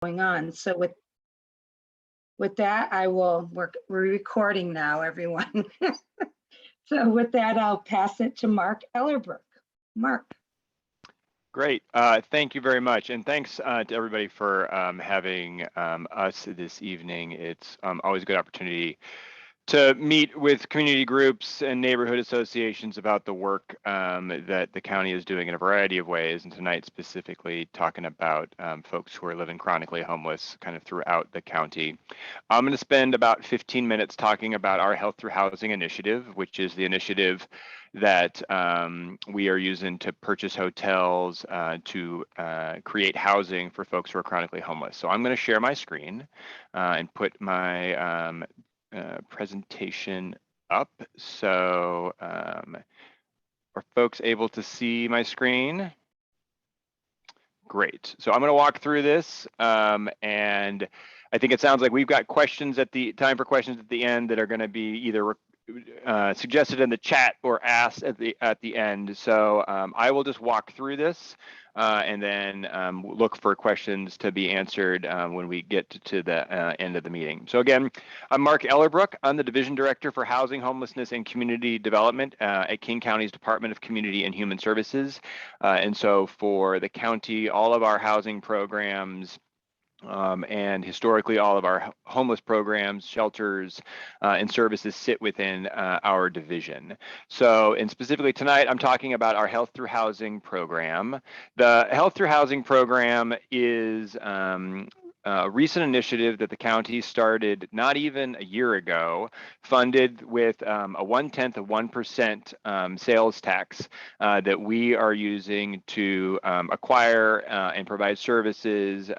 going on. So with that, we're recording now, everyone. So with that, I'll pass it to Mark Ellerbrook. Mark. Great. Thank you very much. And thanks to everybody for having us this evening. It's always a good opportunity to meet with community groups and neighborhood associations about the work that the county is doing in a variety of ways. And tonight specifically talking about folks who are living chronically homeless kind of throughout the county. I'm going to spend about 15 minutes talking about our Health Through Housing initiative, which is the initiative that we are using to purchase hotels to create housing for folks who are chronically homeless. So I'm going to share my screen and put my presentation up. So are folks able to see my screen? Great. So I'm going to walk through this and I think it sounds like we've got questions at the time for questions at the end that are going to be either suggested in the chat or asked at the end. So I will just walk through this and then look for questions to be answered when we get to the end of the meeting. So again, I'm Mark Ellerbrook. I'm the Division Director for Housing, Homelessness, and Community Development at King County's Department of Community and Human Services. And so for the county, all of our housing programs, and historically all of our homeless programs, shelters, and services sit within our division. So, and specifically tonight, I'm talking about our Health Through Housing program. The Health Through Housing program is a recent initiative that the county started not even a year ago, funded with a 0.1% sales tax that we are using to acquire and provide services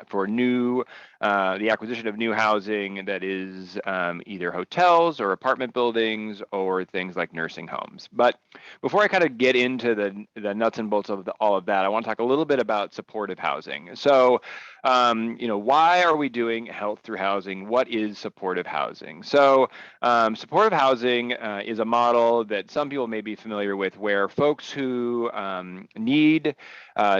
for the acquisition of new housing that is either hotels or apartment buildings or things like nursing homes. But before I kind of get into the nuts and bolts of all of that, I want to talk a little bit about supportive housing. So, why are we doing Health Through Housing? What is supportive housing? So supportive housing is a model that some people may be familiar with, where folks who need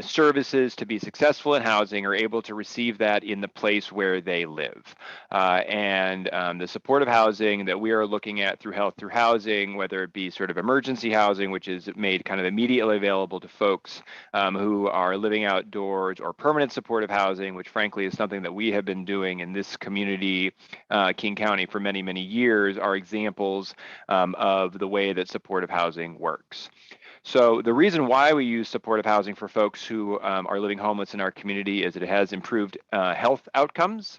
services to be successful in housing are able to receive that in the place where they live. And the supportive housing that we are looking at through Health Through Housing, whether it be sort of emergency housing, which is made kind of immediately available to folks who are living outdoors, or permanent supportive housing, which frankly is something that we have been doing in this community, King County, for many, many years, are examples of the way that supportive housing works. So the reason why we use supportive housing for folks who are living homeless in our community is that it has improved health outcomes.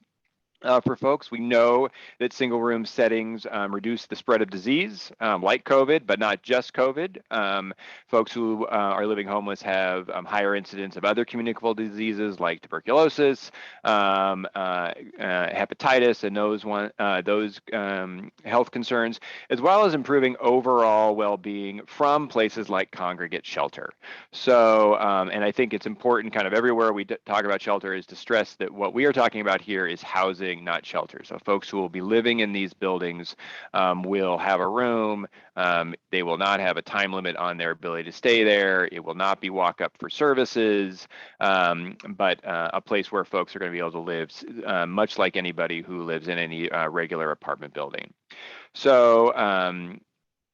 For folks, we know that single room settings reduce the spread of disease like COVID, but not just COVID. Folks who are living homeless have higher incidence of other communicable diseases like tuberculosis, hepatitis, and those health concerns, as well as improving overall well-being from places like congregate shelter. So, and I think it's important kind of everywhere we talk about shelter is to stress that what we are talking about here is housing, not shelter. So folks who will be living in these buildings will have a room. They will not have a time limit on their ability to stay there. It will not be walk up for services, but a place where folks are going to be able to live much like anybody who lives in any regular apartment building. So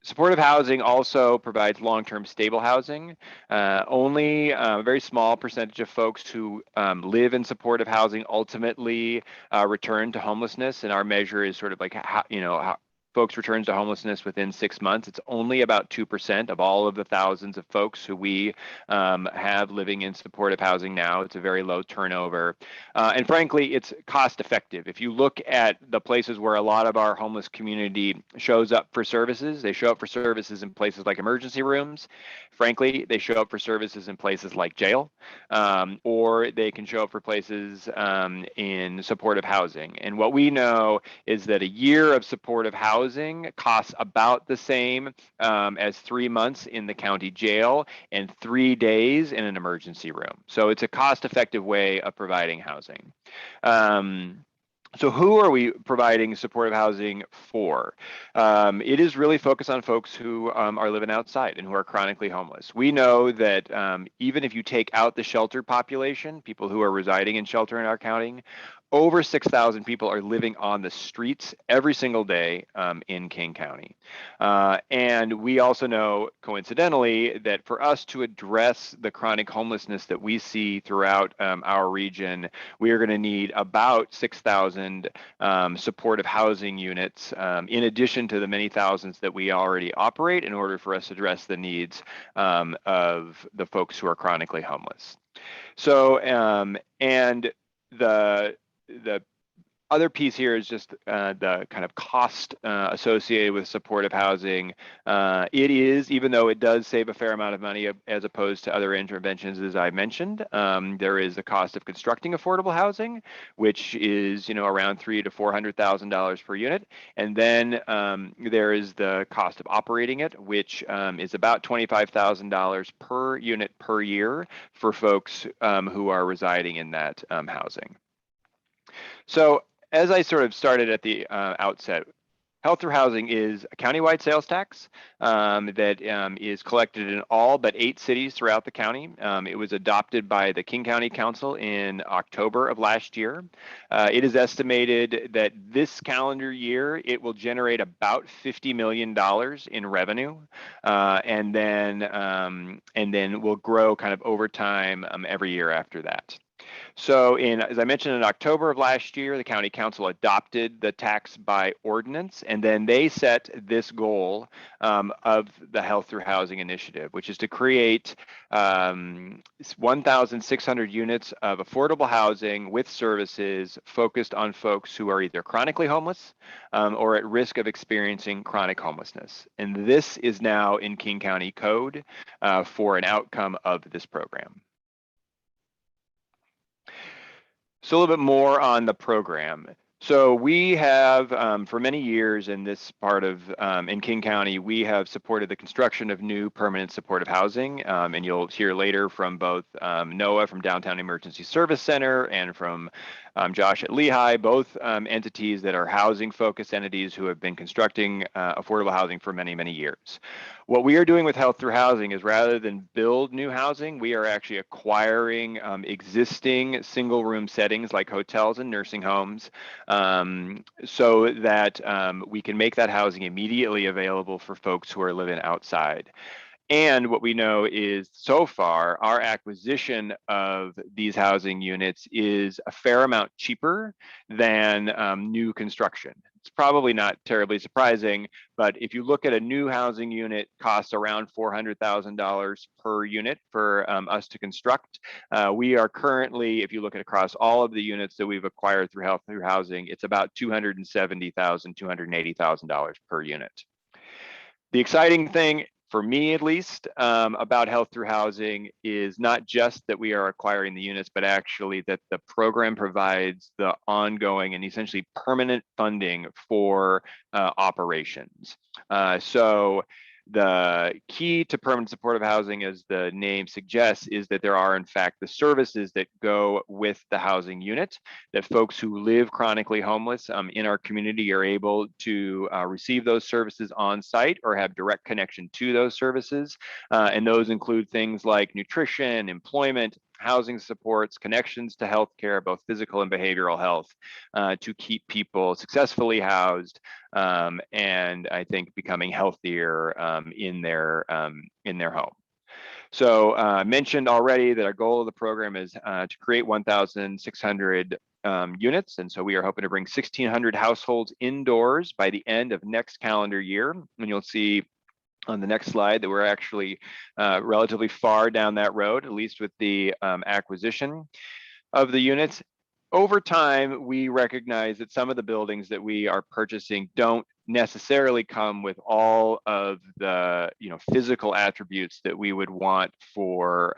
supportive housing also provides long-term stable housing. Only a very small percentage of folks who live in supportive housing ultimately return to homelessness, and our measure is sort of like how folks return to homelessness within 6 months. It's only about 2% of all of the thousands of folks who we have living in supportive housing now. It's a very low turnover. And frankly, it's cost effective. If you look at the places where a lot of our homeless community shows up for services, they show up for services in places like emergency rooms. Frankly, they show up for services in places like jail, or they can show up for places in supportive housing. And what we know is that a year of supportive housing costs about the same as 3 months in the county jail and 3 days in an emergency room. So it's a cost-effective way of providing housing. So who are we providing supportive housing for? It is really focused on folks who are living outside and who are chronically homeless. We know that even if you take out the shelter population, people who are residing in shelter in our county, over 6,000 people are living on the streets every single day in King County. And we also know, coincidentally, that for us to address the chronic homelessness that we see throughout our region, we are going to need about 6,000 supportive housing units, in addition to the many thousands that we already operate, in order for us to address the needs of the folks who are chronically homeless. So, and the other piece here is just the kind of cost associated with supportive housing. It is, even though it does save a fair amount of money as opposed to other interventions, as I mentioned, there is the cost of constructing affordable housing, which is, around $300,000 to $400,000 per unit, and then there is the cost of operating it, which is about $25,000 per unit per year for folks who are residing in that housing. So as I sort of started at the outset, Health Through Housing is a countywide sales tax that is collected in all but 8 cities throughout the county. It was adopted by the King County Council in October of last year. It is estimated that this calendar year, it will generate about $50 million in revenue, and then will grow kind of over time every year after that. So as I mentioned, in October of last year, the county council adopted the tax by ordinance, and then they set this goal of the Health Through Housing initiative, which is to create 1,600 units of affordable housing with services focused on folks who are either chronically homeless or at risk of experiencing chronic homelessness. And this is now in King County Code for an outcome of this program. So a little bit more on the program. So we have, for many years in this part of, in King County, we have supported the construction of new permanent supportive housing. And you'll hear later from both Noah from Downtown Emergency Service Center and from Josh at Lehigh, both entities that are housing focused entities who have been constructing affordable housing for many, many years. What we are doing with Health Through Housing is, rather than build new housing, we are actually acquiring existing single room settings like hotels and nursing homes, so that we can make that housing immediately available for folks who are living outside. And what we know is, so far, our acquisition of these housing units is a fair amount cheaper than new construction. It's probably not terribly surprising, but if you look at a new housing unit, costs around $400,000 per unit for us to construct. We are currently, if you look at across all of the units that we've acquired through Health Through Housing, it's about $270,000, $280,000 per unit. The exciting thing, for me at least, about Health Through Housing is not just that we are acquiring the units, but actually that the program provides the ongoing and essentially permanent funding for operations. So the key to permanent supportive housing, as the name suggests, is that there are in fact the services that go with the housing unit, that folks who live chronically homeless in our community are able to receive those services on site or have direct connection to those services. And those include things like nutrition, employment, housing supports, connections to healthcare, both physical and behavioral health, to keep people successfully housed and I think becoming healthier in their home. So I mentioned already that our goal of the program is to create 1,600 units. And so we are hoping to bring 1,600 households indoors by the end of next calendar year. And you'll see on the next slide that we're actually relatively far down that road, at least with the acquisition of the units. Over time, we recognize that some of the buildings that we are purchasing don't necessarily come with all of the physical attributes that we would want for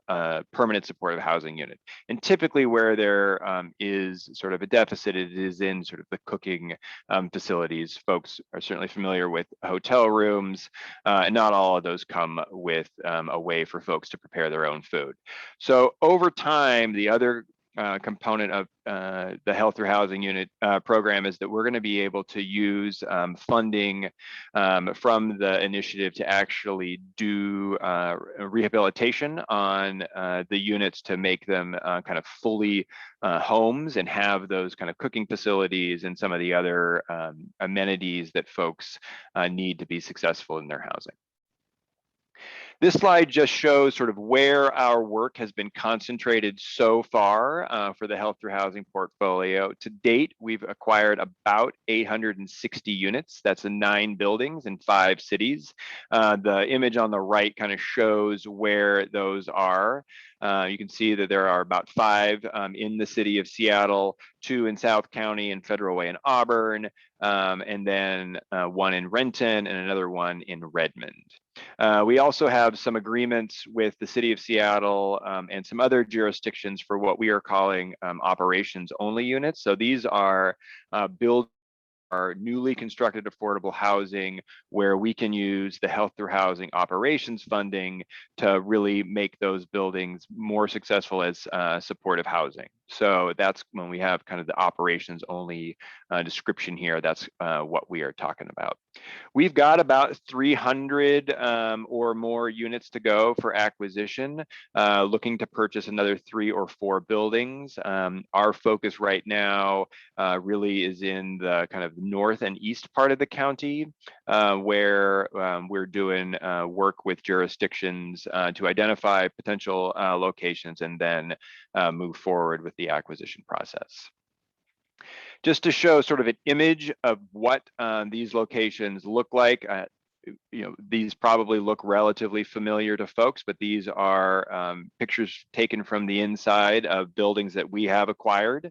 a permanent supportive housing unit. And typically where there is sort of a deficit, it is in sort of the cooking facilities. Folks are certainly familiar with hotel rooms, and not all of those come with a way for folks to prepare their own food. So over time, the other component of the Health Through Housing Unit program is that we're going to be able to use funding from the initiative to actually do rehabilitation on the units to make them kind of fully homes and have those kind of cooking facilities and some of the other amenities that folks need to be successful in their housing. This slide just shows sort of where our work has been concentrated so far for the Health Through Housing portfolio. To date, we've acquired about 860 units. That's in 9 buildings in 5 cities. The image on the right kind of shows where those are. You can see that there are about 5 in the city of Seattle, 2 in South County and Federal Way in Auburn, and then 1 in Renton and another one in Redmond. We also have some agreements with the city of Seattle and some other jurisdictions for what we are calling operations only units. So these are our newly constructed affordable housing where we can use the Health Through Housing operations funding to really make those buildings more successful as supportive housing. So that's when we have kind of the operations only description here, that's what we are talking about. We've got about 300 or more units to go for acquisition, looking to purchase another 3 or 4 buildings. Our focus right now really is in the kind of north and east part of the county, where we're doing work with jurisdictions to identify potential locations and then move forward with the acquisition process. Just to show sort of an image of what these locations look like, you know, these probably look relatively familiar to folks, but these are pictures taken from the inside of buildings that we have acquired.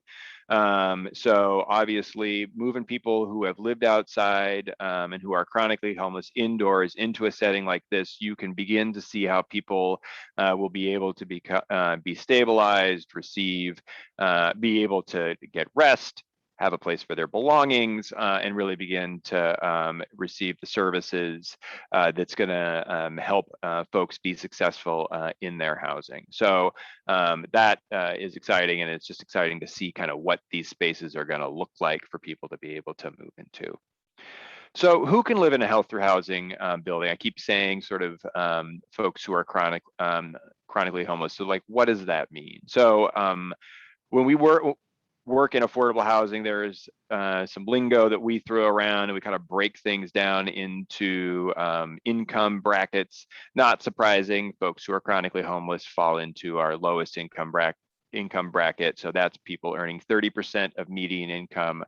So obviously moving people who have lived outside and who are chronically homeless indoors into a setting like this, you can begin to see how people will be able to be stabilized, receive, be able to get rest, have a place for their belongings, and really begin to receive the services that's going to help folks be successful in their housing. So that is exciting, and it's just exciting to see kind of what these spaces are going to look like for people to be able to move into. So who can live in a Health Through Housing building? I keep saying sort of folks who are chronically homeless. So like, what does that mean? So when we work in affordable housing, there's some lingo that we throw around, and we kind of break things down into income brackets. Not surprising, folks who are chronically homeless fall into our lowest income bracket. So that's people earning 30% of median income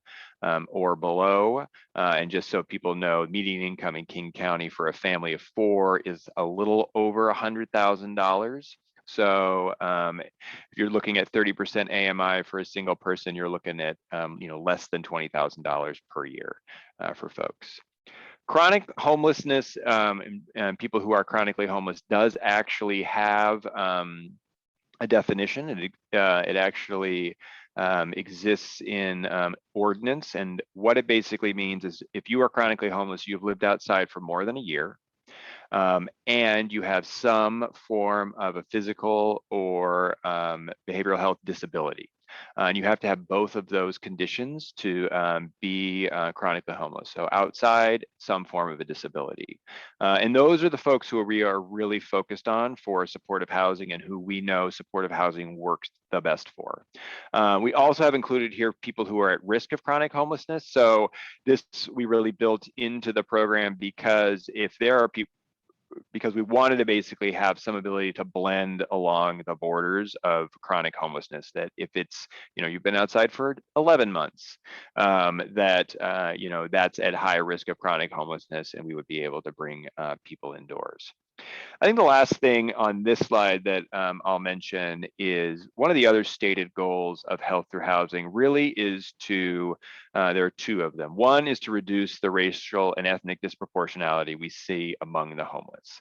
or below. And just so people know, median income in King County for a family of 4 is a little over $100,000. So if you're looking at 30% AMI for a single person, you're looking at you know, less than $20,000 per year for folks. Chronic homelessness and people who are chronically homeless does actually have a definition. It actually exists in ordinance, and what it basically means is if you are chronically homeless, you've lived outside for more than a year, and you have some form of a physical or behavioral health disability. And you have to have both of those conditions to be chronically homeless. So outside, some form of a disability. And those are the folks who we are really focused on for supportive housing and who we know supportive housing works the best for. We also have included here people who are at risk of chronic homelessness. So this we really built into the program because if there are people, because we wanted to basically have some ability to blend along the borders of chronic homelessness, that if it's, you know, you've been outside for 11 months, that, you know, that's at high risk of chronic homelessness, and we would be able to bring people indoors. I think the last thing on this slide that I'll mention is one of the other stated goals of Health Through Housing really is to, there are 2 of them. One is to reduce the racial and ethnic disproportionality we see among the homeless.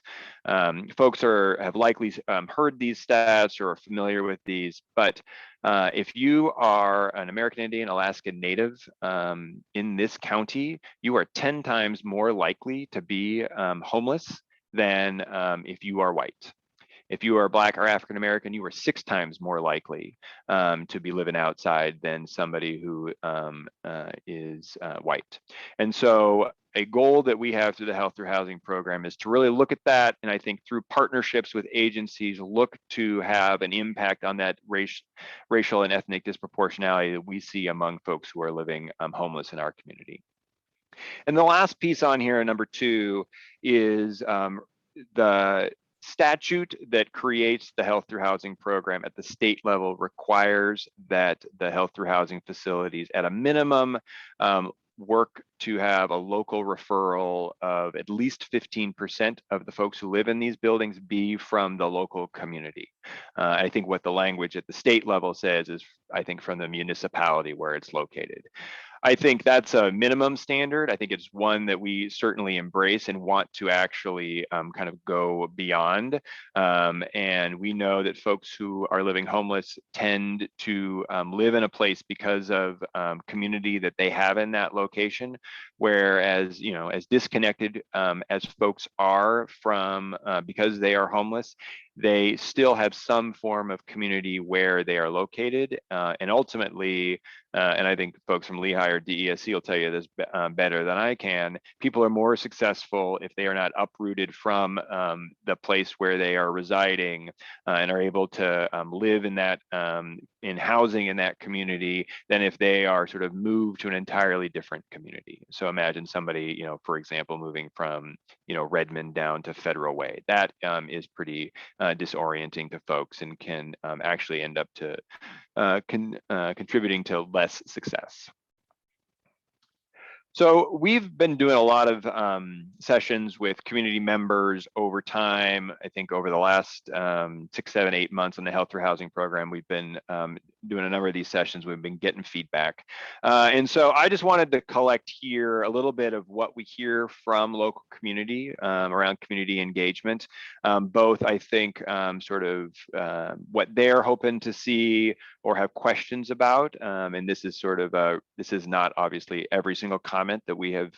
Folks have likely heard these stats or are familiar with these, but if you are an American Indian, Alaskan Native in this county, you are 10 times more likely to be homeless than if you are white. If you are Black or African American, you are 6 times more likely to be living outside than somebody who is white. And so a goal that we have through the Health Through Housing program is to really look at that, and I think through partnerships with agencies, look to have an impact on that racial and ethnic disproportionality that we see among folks who are living homeless in our community. And the last piece on here, number 2, is the statute that creates the Health Through Housing program at the state level requires that the Health Through Housing facilities at a minimum work to have a local referral of at least 15% of the folks who live in these buildings be from the local community. I think what the language at the state level says is, I think, from the municipality where it's located. I think that's a minimum standard. I think it's one that we certainly embrace and want to actually kind of go beyond. And we know that folks who are living homeless tend to live in a place because of community that they have in that location. Whereas, you know, as disconnected as folks are from because they are homeless, they still have some form of community where they are located. And ultimately, and I think folks from Lehigh or DESC will tell you this better than I can, people are more successful if they are not uprooted from the place where they are residing and are able to live in that, in housing in that community, than if they are sort of moved to an entirely different community. So imagine somebody, you know, for example, moving from, you know, Redmond down to Federal Way. That is pretty disorienting to folks and can actually end up to contributing to less success. So we've been doing a lot of sessions with community members over time. I think over the last 6, 7, 8 months on the Health Through Housing program, we've been doing a number of these sessions. We've been getting feedback. And so I just wanted to collect here a little bit of what we hear from local community around community engagement. Both, I think, sort of what they're hoping to see or have questions about. And this is sort of this is not obviously every single comment that we have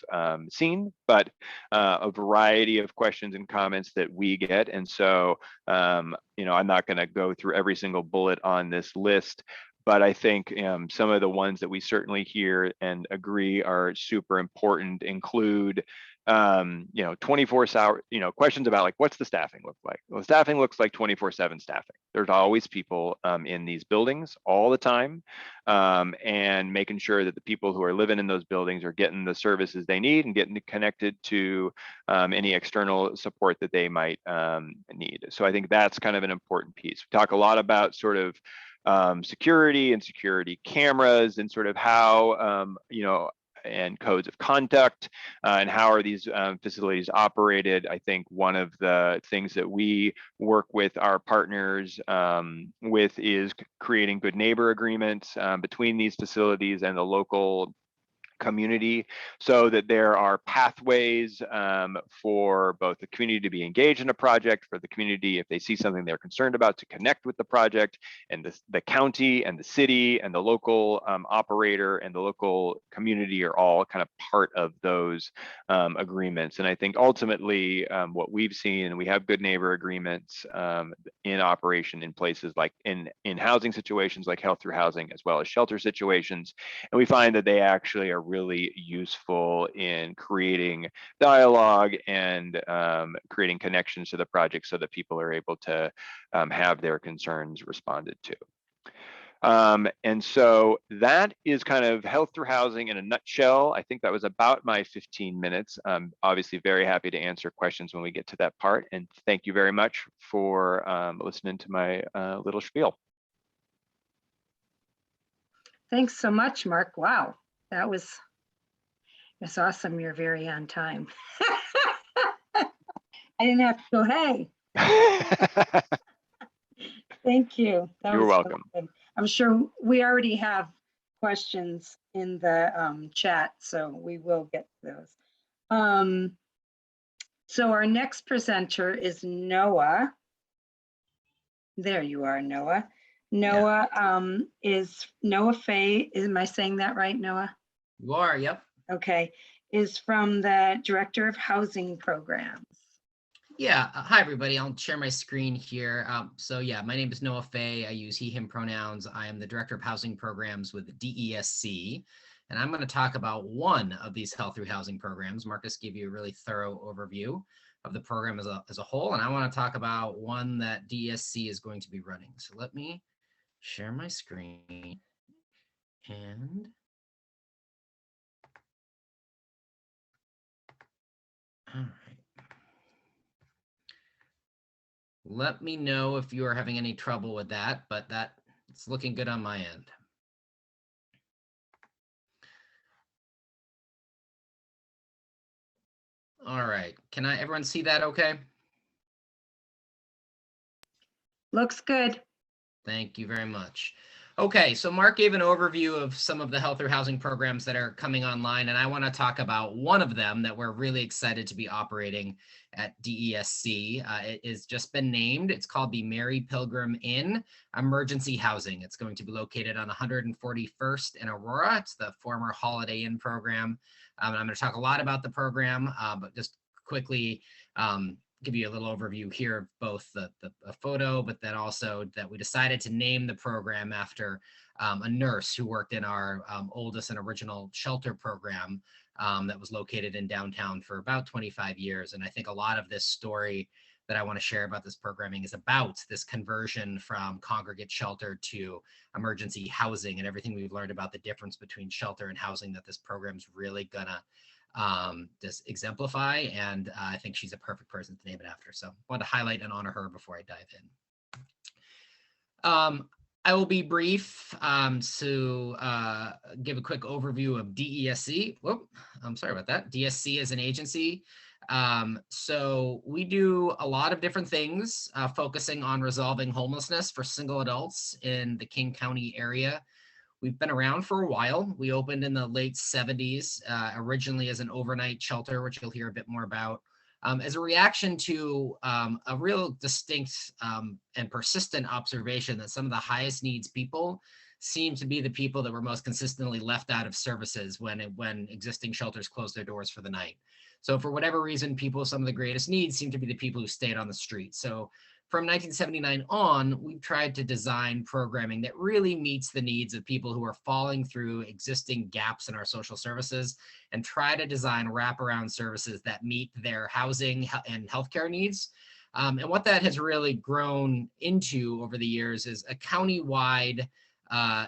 seen, but a variety of questions and comments that we get. And so, you know, I'm not going to go through every single bullet on this list, but I think some of the ones that we certainly hear and agree are super important include, you know, 24-hour, you know, questions about like, what's the staffing look like? Well, staffing looks like 24/7 staffing. There's always people in these buildings all the time, and making sure that the people who are living in those buildings are getting the services they need and getting connected to any external support that they might need. So I think that's kind of an important piece. We talk a lot about sort of security and security cameras and sort of how, you know, and codes of conduct and how are these facilities operated. I think one of the things that we work with our partners with is creating good neighbor agreements between these facilities and the local community, so that there are pathways for both the community to be engaged in a project, for the community, if they see something they're concerned about, to connect with the project, and the county and the city and the local operator and the local community are all kind of part of those agreements. And I think ultimately what we've seen, and we have good neighbor agreements in operation in places like in housing situations like Health Through Housing, as well as shelter situations, and we find that they actually are really useful in creating dialogue and creating connections to the project so that people are able to have their concerns responded to. And so that is kind of Health Through Housing in a nutshell. I think that was about my 15 minutes. I'm obviously very happy to answer questions when we get to that part. And thank you very much for listening to my little spiel. Thanks so much, Mark. Wow, that's awesome. You're very on time. I didn't have to go, hey. Thank you. You're welcome. So I'm sure we already have questions in the chat, so we will get those. So our next presenter is Noah. There you are, Noah. Noah is Noah Fay. Am I saying that right, Noah? You are, yep. Okay, is from the Director of Housing Programs. Yeah, hi everybody. I'll share my screen here. So yeah, my name is Noah Fay. I use he, him pronouns. I am the Director of Housing Programs with DESC, and I'm going to talk about one of these health through housing programs. Marcus gave you a really thorough overview of the program as a whole, and I want to talk about one that DESC is going to be running. So let me share my screen and all right. Let me know if you are having any trouble with that, but it's looking good on my end. All right, can everyone see that okay? Looks good. Thank you very much. Okay, so Mark gave an overview of some of the health or housing programs that are coming online, and I want to talk about one of them that we're really excited to be operating at DESC. It has just been named. It's called the Mary Pilgrim Inn Emergency Housing. It's going to be located on 141st in Aurora. It's the former Holiday Inn program. I'm going to talk a lot about the program, but just quickly give you a little overview here of both the photo, but then also that we decided to name the program after a nurse who worked in our oldest and original shelter program that was located in downtown for about 25 years. And I think a lot of this story that I want to share about this programming is about this conversion from congregate shelter to emergency housing and everything we've learned about the difference between shelter and housing that this program's really gonna just exemplify, and I think she's a perfect person to name it after. So I want to highlight and honor her before I dive in. I will be brief to give a quick overview of DESC. Whoop, I'm sorry about that. DESC is an agency. So we do a lot of different things focusing on resolving homelessness for single adults in the King County area. We've been around for a while. We opened in the late 70s, originally as an overnight shelter, which you'll hear a bit more about, as a reaction to a real distinct and persistent observation that some of the highest needs people seem to be the people that were most consistently left out of services when existing shelters closed their doors for the night. So for whatever reason, people with some of the greatest needs seem to be the people who stayed on the street. So from 1979 on, we've tried to design programming that really meets the needs of people who are falling through existing gaps in our social services and try to design wraparound services that meet their housing and healthcare needs. And what that has really grown into over the years is a county-wide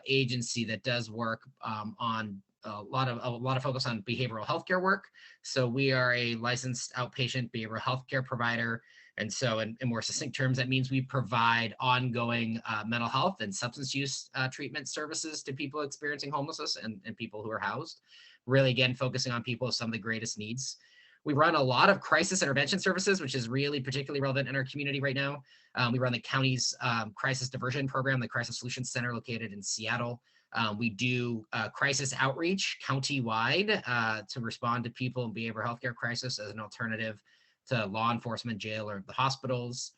agency that does work on a lot of focus on behavioral healthcare work. So we are a licensed outpatient behavioral healthcare provider. And so in more succinct terms, that means we provide ongoing mental health and substance use treatment services to people experiencing homelessness and people who are housed, really, again, focusing on people with some of the greatest needs. We run a lot of crisis intervention services, which is really particularly relevant in our community right now. We run the county's crisis diversion program, the Crisis Solutions Center located in Seattle. We do crisis outreach county-wide to respond to people in behavioral healthcare crisis as an alternative to law enforcement, jail, or the hospitals.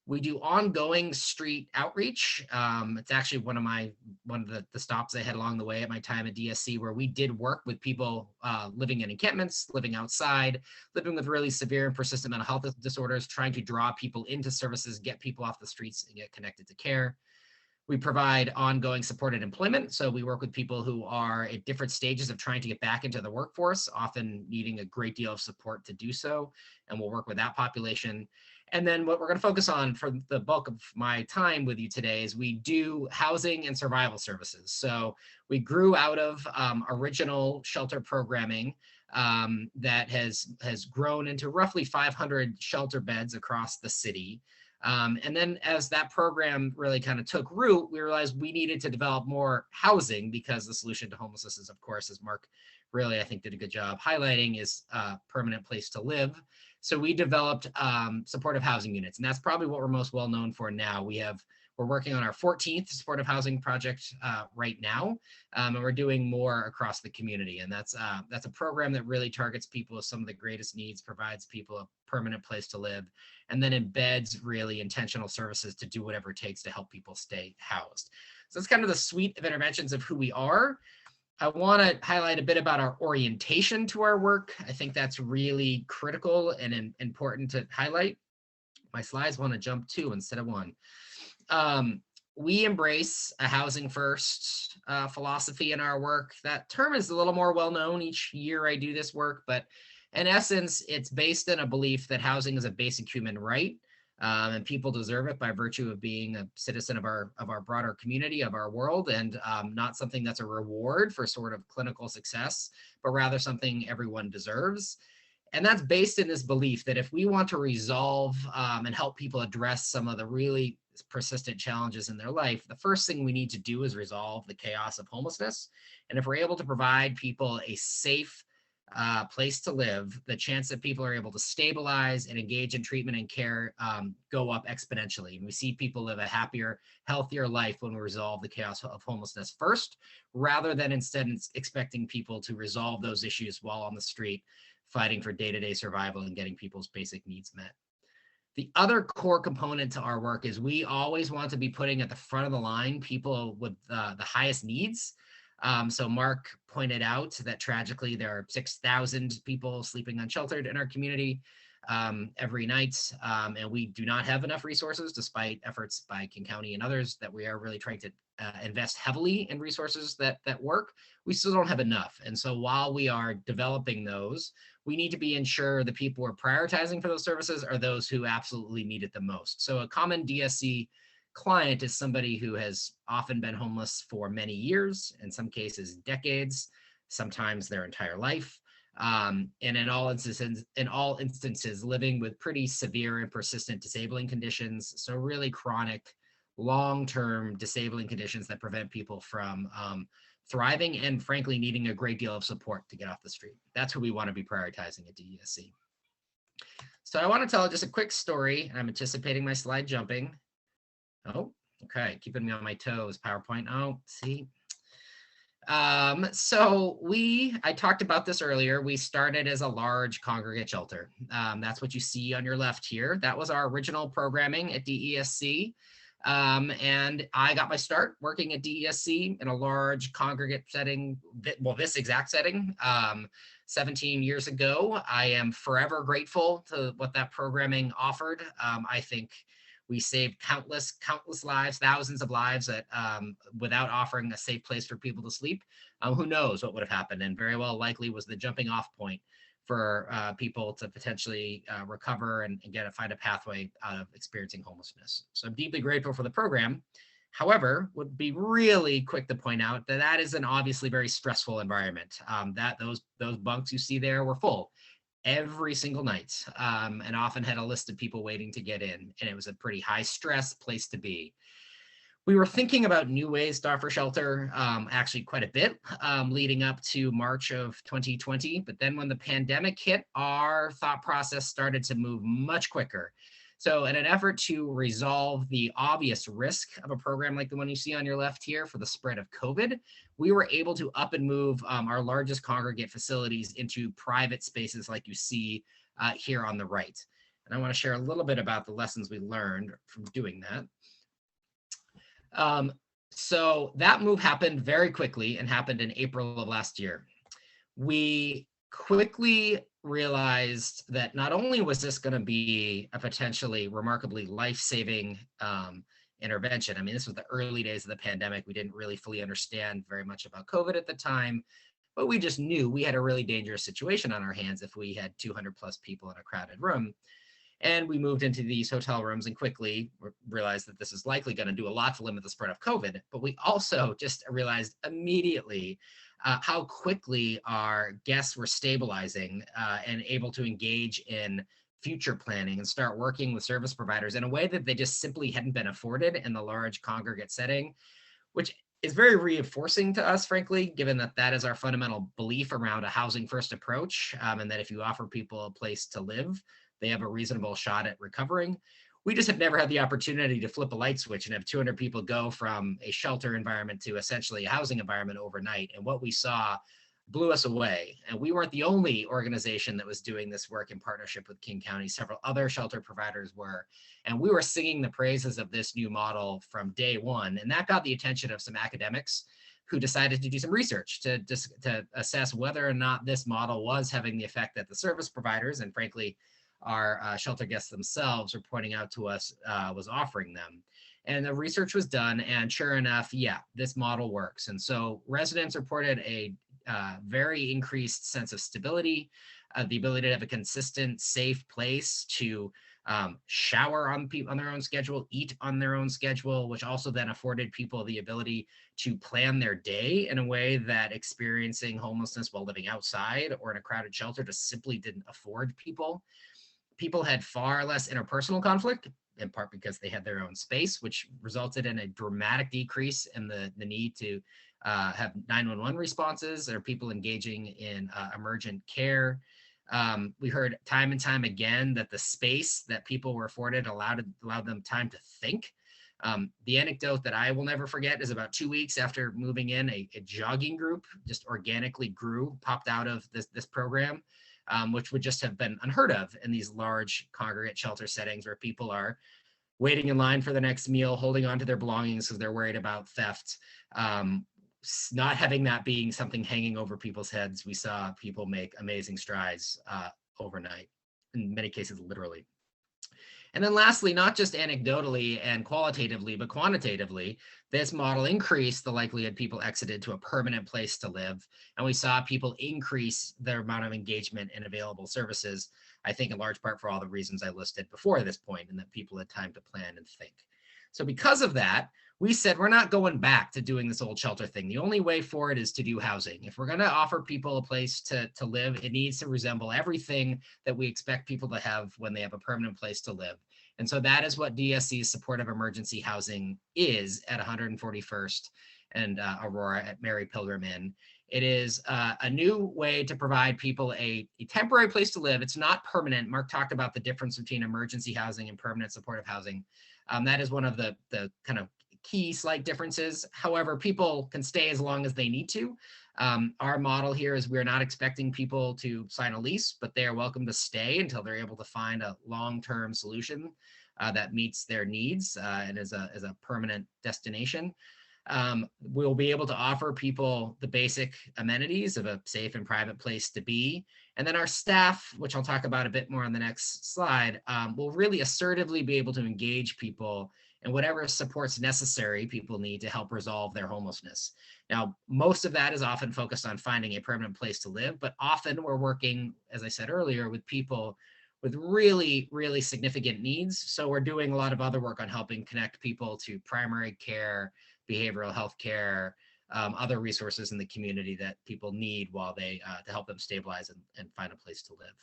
We do ongoing street outreach. It's actually one of the stops I had along the way at my time at DSC, where we did work with people living in encampments, living outside, living with really severe and persistent mental health disorders, trying to draw people into services, get people off the streets and get connected to care. We provide ongoing supported employment. So we work with people who are at different stages of trying to get back into the workforce, often needing a great deal of support to do so. And we'll work with that population. And then what we're going to focus on for the bulk of my time with you today is we do housing and survival services. So we grew out of original shelter programming that has grown into roughly 500 shelter beds across the city. And then as that program really kind of took root, we realized we needed to develop more housing, because the solution to homelessness is, of course, as Mark really, I think, did a good job highlighting, is a permanent place to live. So we developed supportive housing units, and that's probably what we're most well known for now. We're working on our 14th supportive housing project right now, and we're doing more across the community. And that's a program that really targets people with some of the greatest needs, provides people a permanent place to live, and then embeds really intentional services to do whatever it takes to help people stay housed. So that's kind of the suite of interventions of who we are. I want to highlight a bit about our orientation to our work. I think that's really critical and important to highlight. My slides want to jump 2 instead of 1. We embrace a housing first philosophy in our work. That term is a little more well known each year I do this work, but in essence, it's based in a belief that housing is a basic human right, and people deserve it by virtue of being a citizen of our broader community, of our world, and not something that's a reward for sort of clinical success, but rather something everyone deserves. And that's based in this belief that if we want to resolve and help people address some of the really persistent challenges in their life, the first thing we need to do is resolve the chaos of homelessness. And if we're able to provide people a safe place to live, the chance that people are able to stabilize and engage in treatment and care go up exponentially. And we see people live a happier, healthier life when we resolve the chaos of homelessness first, rather than instead expecting people to resolve those issues while on the street, fighting for day-to-day survival and getting people's basic needs met. The other core component to our work is we always want to be putting at the front of the line people with the highest needs. So Mark pointed out that tragically there are 6,000 people sleeping unsheltered in our community every night, and we do not have enough resources, despite efforts by King County and others that we are really trying to invest heavily in resources that work. We still don't have enough. And so while we are developing those, we need to be ensure the people we're prioritizing for those services are those who absolutely need it the most. So a common DSC client is somebody who has often been homeless for many years, in some cases decades, sometimes their entire life, and in all instances living with pretty severe and persistent disabling conditions. So really chronic, long-term disabling conditions that prevent people from thriving and frankly needing a great deal of support to get off the street. That's who we want to be prioritizing at DESC. So I want to tell just a quick story. I'm anticipating my slide jumping. Oh, okay, keeping me on my toes, PowerPoint. Oh, see. So I talked about this earlier. We started as a large congregate shelter. That's what you see on your left here. That was our original programming at DESC. And I got my start working at DESC in a large congregate setting, well, this exact setting, 17 years ago. I am forever grateful to what that programming offered. I think we saved countless lives, thousands of lives that without offering a safe place for people to sleep. Who knows what would have happened, and very well likely was the jumping off point for people to potentially recover and find a pathway out of experiencing homelessness. So I'm deeply grateful for the program. However, would be really quick to point out that that is an obviously very stressful environment. That those bunks you see there were full every single night, and often had a list of people waiting to get in, and it was a pretty high stress place to be. We were thinking about new ways to offer shelter, actually quite a bit, leading up to March of 2020. But then when the pandemic hit, our thought process started to move much quicker. So in an effort to resolve the obvious risk of a program like the one you see on your left here for the spread of COVID, we were able to up and move our largest congregate facilities into private spaces like you see here on the right. And I want to share a little bit about the lessons we learned from doing that. So that move happened very quickly and happened in April of last year. We quickly realized that not only was this going to be a potentially remarkably life-saving intervention. I mean, this was the early days of the pandemic. We didn't really fully understand very much about COVID at the time, but we just knew we had a really dangerous situation on our hands if we had 200 plus people in a crowded room. And we moved into these hotel rooms and quickly realized that this is likely going to do a lot to limit the spread of COVID. But we also just realized immediately how quickly our guests were stabilizing and able to engage in future planning and start working with service providers in a way that they just simply hadn't been afforded in the large congregate setting, which is very reinforcing to us, frankly, given that that is our fundamental belief around a housing first approach, and that if you offer people a place to live, they have a reasonable shot at recovering. We just have never had the opportunity to flip a light switch and have 200 people go from a shelter environment to essentially a housing environment overnight. And what we saw blew us away. And we weren't the only organization that was doing this work in partnership with King County. Several other shelter providers were. And we were singing the praises of this new model from day one. And that got the attention of some academics who decided to do some research to assess whether or not this model was having the effect that the service providers and frankly our shelter guests themselves were pointing out to us was offering them. And the research was done, and sure enough, yeah, this model works. And so residents reported a very increased sense of stability, the ability to have a consistent, safe place to shower on their own schedule, eat on their own schedule, which also then afforded people the ability to plan their day in a way that experiencing homelessness while living outside or in a crowded shelter just simply didn't afford people. People had far less interpersonal conflict, in part because they had their own space, which resulted in a dramatic decrease in the need to have 911 responses or people engaging in emergent care. We heard time and time again that the space that people were afforded allowed them time to think. The anecdote that I will never forget is about 2 weeks after moving in, a jogging group just organically popped out of this program. Which would just have been unheard of in these large congregate shelter settings where people are waiting in line for the next meal, holding on to their belongings because they're worried about theft. Not having that being something hanging over people's heads, we saw people make amazing strides overnight, in many cases, literally. And then lastly, not just anecdotally and qualitatively, but quantitatively, this model increased the likelihood people exited to a permanent place to live. And we saw people increase their amount of engagement in available services, I think in large part for all the reasons I listed before this point, and that people had time to plan and think. So because of that, we said we're not going back to doing this old shelter thing. The only way forward is to do housing. If we're going to offer people a place to live, it needs to resemble everything that we expect people to have when they have a permanent place to live. And so that is what DESC's supportive emergency housing is at 141st and Aurora at Mary Pilgrim Inn. It is a new way to provide people a temporary place to live. It's not permanent. Mark talked about the difference between emergency housing and permanent supportive housing. That is one of the kind of key slight differences. However, people can stay as long as they need to. Our model here is we're not expecting people to sign a lease, but they are welcome to stay until they're able to find a long-term solution that meets their needs and is a permanent destination. We'll be able to offer people the basic amenities of a safe and private place to be. And then our staff, which I'll talk about a bit more on the next slide, will really assertively be able to engage people and whatever supports necessary people need to help resolve their homelessness. Now, most of that is often focused on finding a permanent place to live, but often we're working, as I said earlier, with people with really, really significant needs. So we're doing a lot of other work on helping connect people to primary care, behavioral health care, other resources in the community that people need while they to help them stabilize and find a place to live.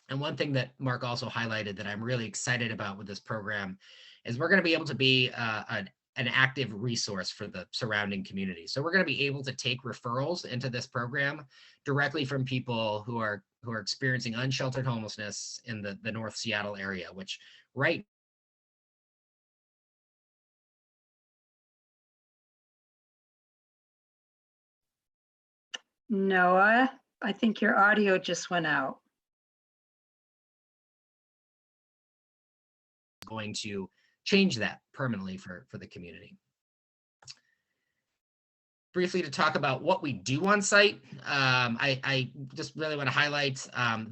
And one thing that Mark also highlighted that I'm really excited about with this program is we're going to be able to be an active resource for the surrounding community. So we're going to be able to take referrals into this program directly from people who are experiencing unsheltered homelessness in the North Seattle area, which right Noah, I think your audio just went out. going to change that permanently for the community. Briefly to talk about what we do on site, I just really want to highlight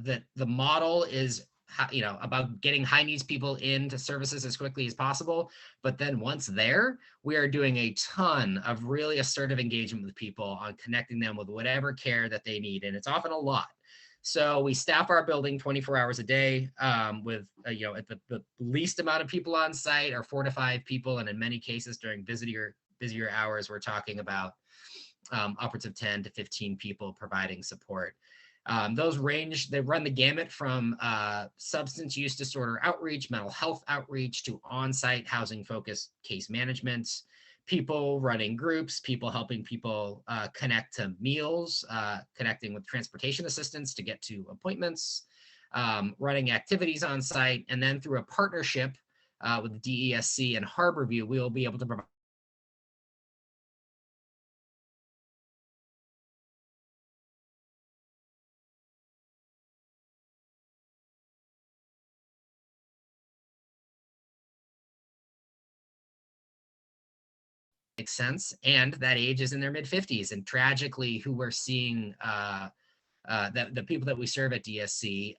that the model is about getting high needs people into services as quickly as possible. But then once there, we are doing a ton of really assertive engagement with people on connecting them with whatever care that they need. And it's often a lot. So we staff our building 24 hours a day with, at the least amount of people on site are 4 to 5 people. And in many cases during busier hours, we're talking about upwards of 10 to 15 people providing support. They run the gamut from substance use disorder outreach, mental health outreach, to on-site housing focused case management, people running groups, people helping people connect to meals, connecting with transportation assistance to get to appointments, running activities on site, and then through a partnership with DESC and Harborview, we will be able to provide makes sense. And that age is in their mid-50s. And tragically, who we're seeing, the people that we serve at DSC,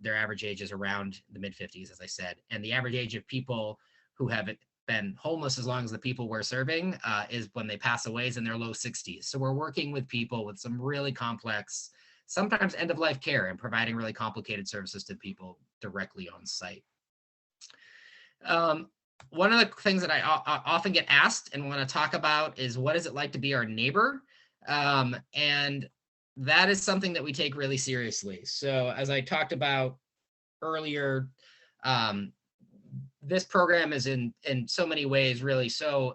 their average age is around the mid-50s, as I said. And the average age of people who have been homeless as long as the people we're serving is when they pass away is in their low 60s. So we're working with people with some really complex, sometimes end-of-life care, and providing really complicated services to people directly on site. One of the things that I often get asked and want to talk about is, what is it like to be our neighbor? And that is something that we take really seriously. So as I talked about earlier, this program is in so many ways really so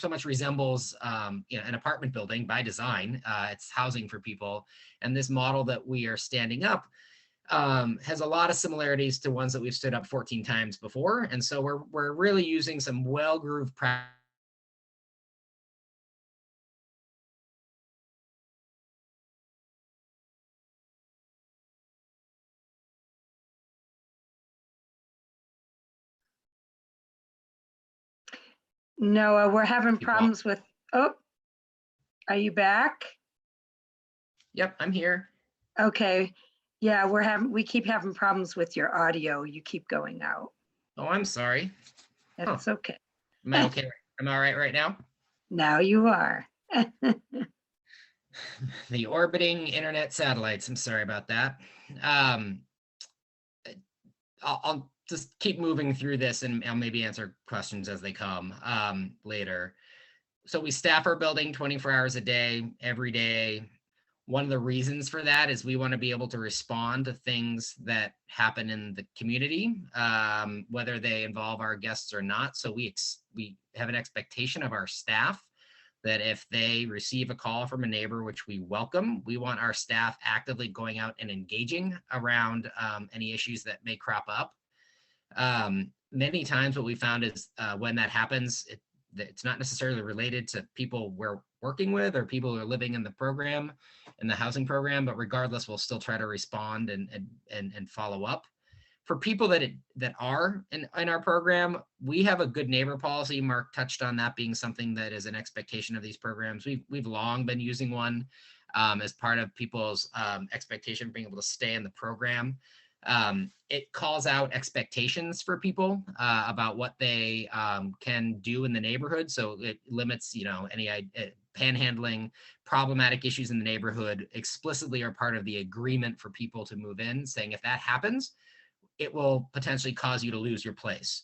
much resembles an apartment building by design. It's housing for people, and this model that we are standing up has a lot of similarities to ones that we've stood up 14 times before. And so we're really using some well-grooved practice. Noah, we're having People. problems with, oh, are you back? Yep, I'm here. Okay. Yeah, we keep having problems with your audio. You keep going out. Oh, I'm sorry. That's okay. Am I okay? Am I all right now? Now you are. The orbiting internet satellites. I'm sorry about that. I'll just keep moving through this, and I'll maybe answer questions as they come later. So we staff our building 24 hours a day, every day. One of the reasons for that is we want to be able to respond to things that happen in the community, whether they involve our guests or not. So we have an expectation of our staff that if they receive a call from a neighbor, which we welcome, we want our staff actively going out and engaging around any issues that may crop up. Many times what we found is when that happens, it's not necessarily related to people we're working with or people who are living in the program, in the housing program, but regardless, we'll still try to respond and follow up. For people that are in our program, we have a good neighbor policy. Mark touched on that being something that is an expectation of these programs. We've long been using one as part of people's expectation of being able to stay in the program. It calls out expectations for people about what they can do in the neighborhood. So it limits, any panhandling, problematic issues in the neighborhood explicitly are part of the agreement for people to move in, saying if that happens, it will potentially cause you to lose your place.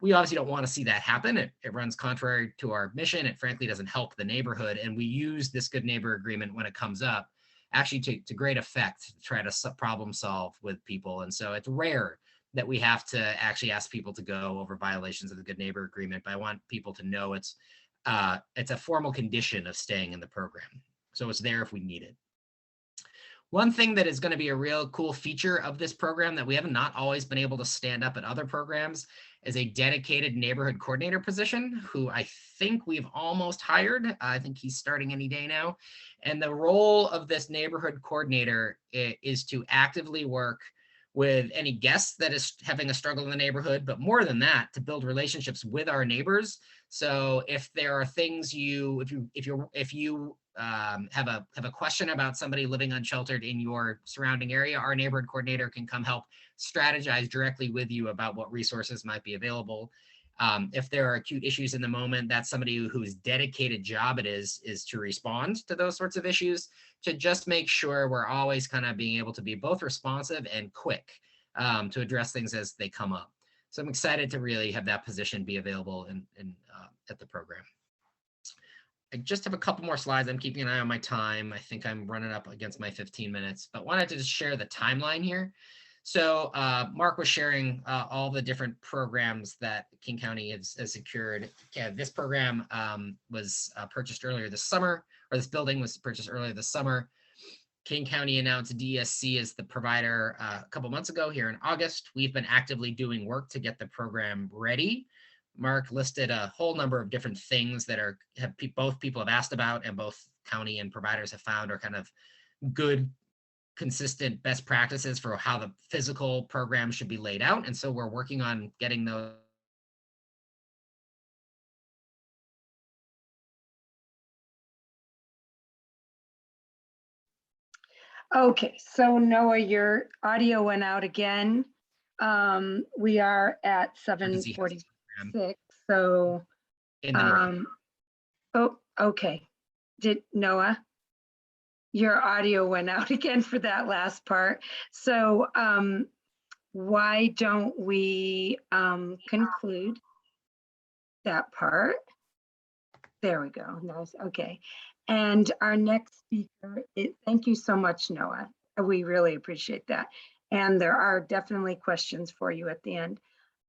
We obviously don't want to see that happen. It runs contrary to our mission. It frankly doesn't help the neighborhood. And we use this good neighbor agreement when it comes up, actually to great effect, to try to problem solve with people. And so it's rare that we have to actually ask people to go over violations of the good neighbor agreement, but I want people to know it's a formal condition of staying in the program. So it's there if we need it. One thing that is going to be a real cool feature of this program that we have not always been able to stand up at other programs is a dedicated neighborhood coordinator position, who I think we've almost hired. I think he's starting any day now. And the role of this neighborhood coordinator is to actively work with any guests that is having a struggle in the neighborhood, but more than that, to build relationships with our neighbors. So if there are things if you have a question about somebody living unsheltered in your surrounding area, our neighborhood coordinator can come help strategize directly with you about what resources might be available. If there are acute issues in the moment, that's somebody whose dedicated job it is to respond to those sorts of issues, to just make sure we're always kind of being able to be both responsive and quick to address things as they come up. So I'm excited to really have that position be available at the program. I just have a couple more slides. I'm keeping an eye on my time. I think I'm running up against my 15 minutes, but wanted to just share the timeline here. So Mark was sharing all the different programs that King County has secured. This program was purchased earlier this summer, or this building was purchased earlier this summer. King County announced DESC as the provider a couple months ago here in August. We've been actively doing work to get the program ready. Mark listed a whole number of different things that both people have asked about and both county and providers have found are kind of good, consistent best practices for how the physical program should be laid out. And so we're working on getting those Okay, so Noah, your audio went out again. We are at Advocacy 7:46, so, in the north. oh, okay. Did Noah? Your audio went out again for that last part. So, why don't we conclude that part? There we go. Nice. Okay. And our next speaker, thank you so much, Noah. We really appreciate that. And there are definitely questions for you at the end.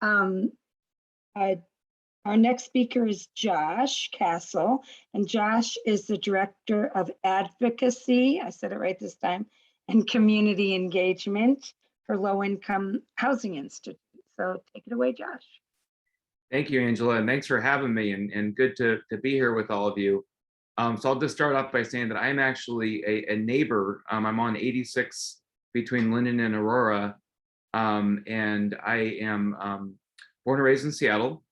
Our next speaker is Josh Castle, and Josh is the Director of Advocacy, I said it right this time, and Community Engagement for Low Income Housing Institute. So take it away, Josh. Thank you, Angela, and thanks for having me, and good to be here with all of you. So I'll just start off by saying that I'm actually a neighbor. I'm on 86 between Linden and Aurora, and I am born and raised in Seattle,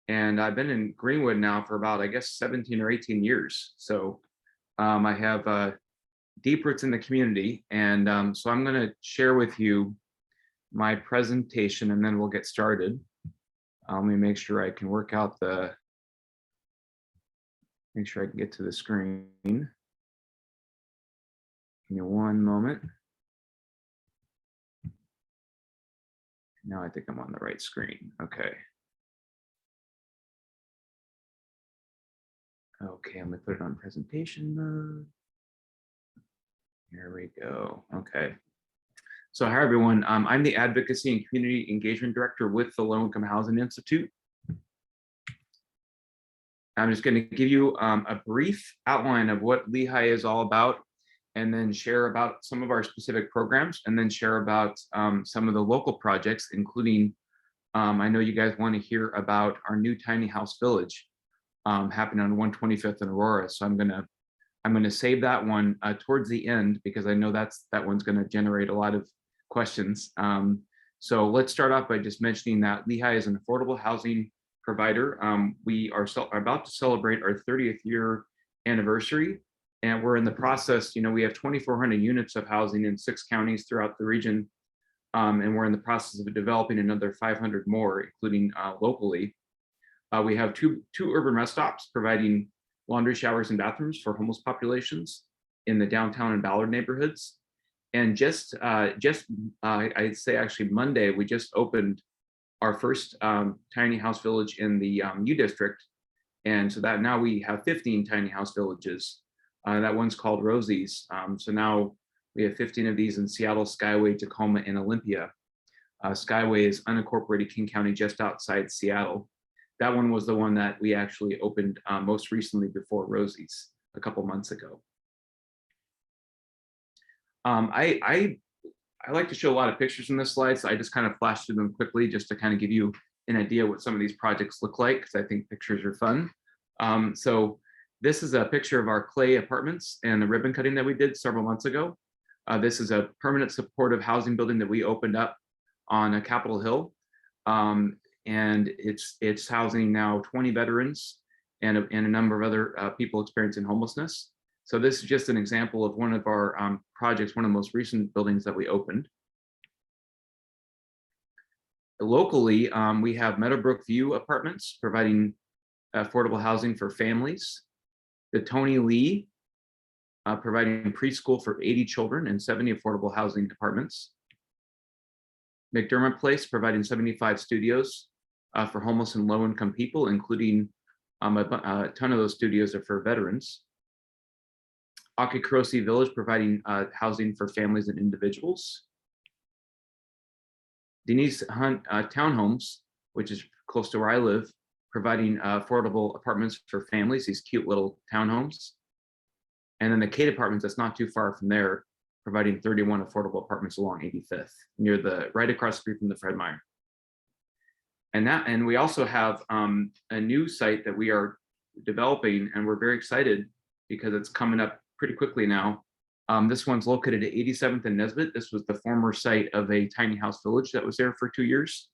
and I've been in Greenwood now for about, I guess, 17 or 18 years. So I have deep roots in the community, and so I'm going to share with you my presentation, and then we'll get started. Let me make sure I can work out make sure I can get to the screen. Give me one moment. Now I think I'm on the right screen. Okay. Okay, I'm gonna put it on presentation mode. Here we go. Okay. So hi, everyone. I'm the Advocacy and Community Engagement Director with the Low Income Housing Institute. I'm just going to give you a brief outline of what Lehigh is all about, and then share about some of our specific programs, and then share about some of the local projects, including, I know you guys want to hear about our new tiny house village happening on 125th and Aurora. So I'm going to save that one towards the end, because I know that one's going to generate a lot of questions. So let's start off by just mentioning that Lehigh is an affordable housing provider. We are about to celebrate our 30th year anniversary, and we're in the process, we have 2,400 units of housing in 6 counties throughout the region, and we're in the process of developing another 500 more, including locally. We have two urban rest stops providing laundry, showers, and bathrooms for homeless populations in the downtown and Ballard neighborhoods. And I'd say actually Monday, we just opened our first tiny house village in the U district. And so that now we have 15 tiny house villages. That one's called Rosie's. So now we have 15 of these in Seattle, Skyway, Tacoma, and Olympia. Skyway is unincorporated King County, just outside Seattle. That one was the one that we actually opened most recently before Rosie's a couple months ago. I like to show a lot of pictures in this slide, so I just kind of flashed through them quickly just to kind of give you an idea what some of these projects look like, because I think pictures are fun. So this is a picture of our clay apartments and the ribbon cutting that we did several months ago. This is a permanent supportive housing building that we opened up on Capitol Hill. And it's housing now 20 veterans and a number of other people experiencing homelessness. So this is just an example of one of our projects, one of the most recent buildings that we opened. Locally, we have Meadowbrook View Apartments providing affordable housing for families. The Tony Lee providing preschool for 80 children and 70 affordable housing apartments. McDermott Place providing 75 studios for homeless and low-income people, including a ton of those studios are for veterans. Akikrosi Village providing housing for families and individuals. Denise Hunt Townhomes, which is close to where I live, providing affordable apartments for families, these cute little townhomes. And then the Kate Apartments, that's not too far from there, providing 31 affordable apartments along 85th, right across the street from the Fred Meyer. And we also have a new site that we are developing, and we're very excited because it's coming up pretty quickly now. This one's located at 87th and Nesbitt. This was the former site of a tiny house village that was there for 2 years.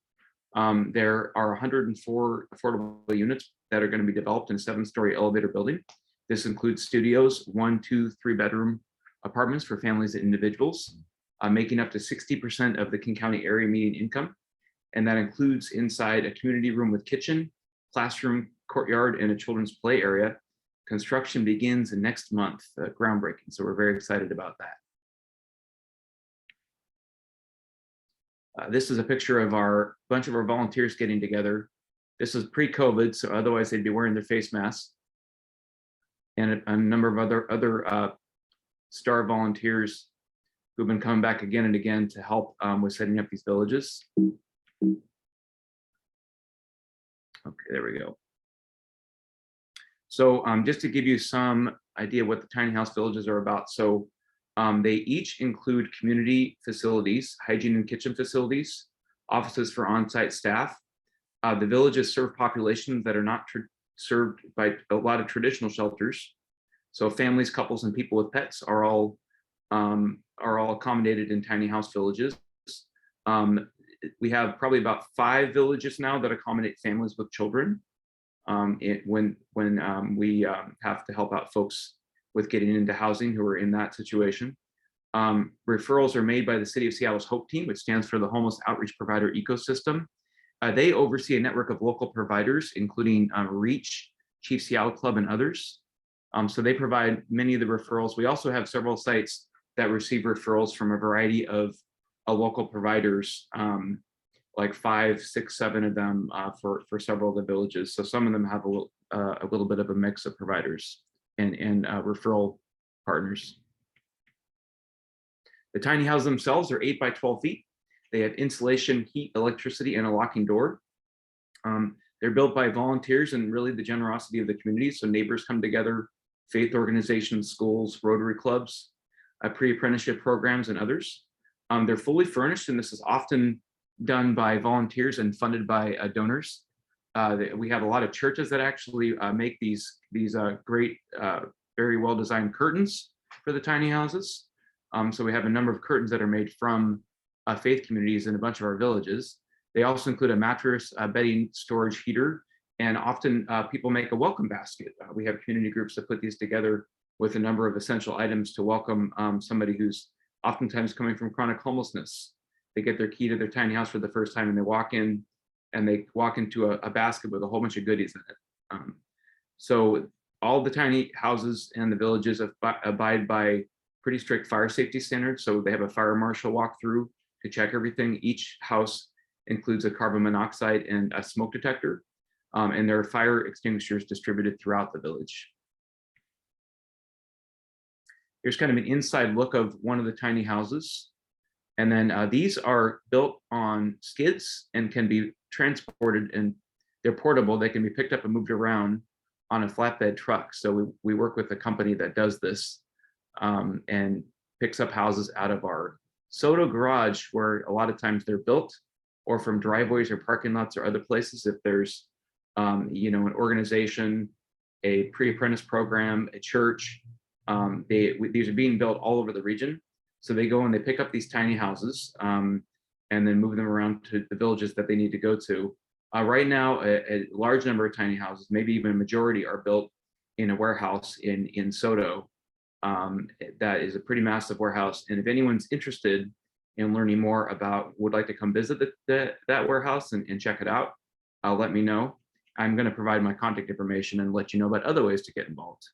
There are 104 affordable units that are going to be developed in a 7-story elevator building. This includes studios, 1, 2, 3 bedroom apartments for families and individuals, making up to 60% of the King County area median income. And that includes inside a community room with kitchen, classroom, courtyard, and a children's play area. Construction begins next month, groundbreaking. So we're very excited about that. This is a picture of our bunch of our volunteers getting together. This is pre-COVID, so otherwise they'd be wearing their face masks. And a number of other STAR volunteers who've been coming back again and again to help with setting up these villages. Okay, there we go. So just to give you some idea what the tiny house villages are about. So they each include community facilities, hygiene and kitchen facilities, offices for on-site staff. The villages serve populations that are not served by a lot of traditional shelters. So families, couples, and people with pets are all accommodated in tiny house villages. We have probably about 5 villages now that accommodate families with children. When we have to help out folks with getting into housing who are in that situation. Referrals are made by the City of Seattle's HOPE team, which stands for the Homeless Outreach Provider Ecosystem. They oversee a network of local providers, including REACH, Chief Seattle Club, and others. So they provide many of the referrals. We also have several sites that receive referrals from a variety of local providers, like 5, 6, 7 of them for several of the villages. So some of them have a little bit of a mix of providers and referral partners. The tiny houses themselves are 8 by 12 feet. They have insulation, heat, electricity, and a locking door. They're built by volunteers and really the generosity of the community. So neighbors come together, faith organizations, schools, Rotary clubs, pre-apprenticeship programs, and others. They're fully furnished, and this is often done by volunteers and funded by donors. We have a lot of churches that actually make these great, very well-designed curtains for the tiny houses. So we have a number of curtains that are made from faith communities in a bunch of our villages. They also include a mattress, bedding, storage, heater, and often people make a welcome basket. We have community groups that put these together with a number of essential items to welcome somebody who's oftentimes coming from chronic homelessness. They get their key to their tiny house for the first time and they walk in and they walk into a basket with a whole bunch of goodies in it. So all the tiny houses and the villages abide by pretty strict fire safety standards. So they have a fire marshal walk through to check everything. Each house includes a carbon monoxide and a smoke detector. And there are fire extinguishers distributed throughout the village. Here's kind of an inside look of one of the tiny houses. And then these are built on skids and can be transported, and they're portable. They can be picked up and moved around on a flatbed truck. So we work with a company that does this and picks up houses out of our Soto garage, where a lot of times they're built, or from driveways or parking lots or other places. If there's an organization, a pre-apprentice program, a church, these are being built all over the region. So they go and they pick up these tiny houses and then move them around to the villages that they need to go to. Right now, a large number of tiny houses, maybe even a majority, are built in a warehouse in Soto. That is a pretty massive warehouse. And if anyone's interested in learning more about, would like to come visit that warehouse and check it out, let me know. I'm going to provide my contact information and let you know about other ways to get involved.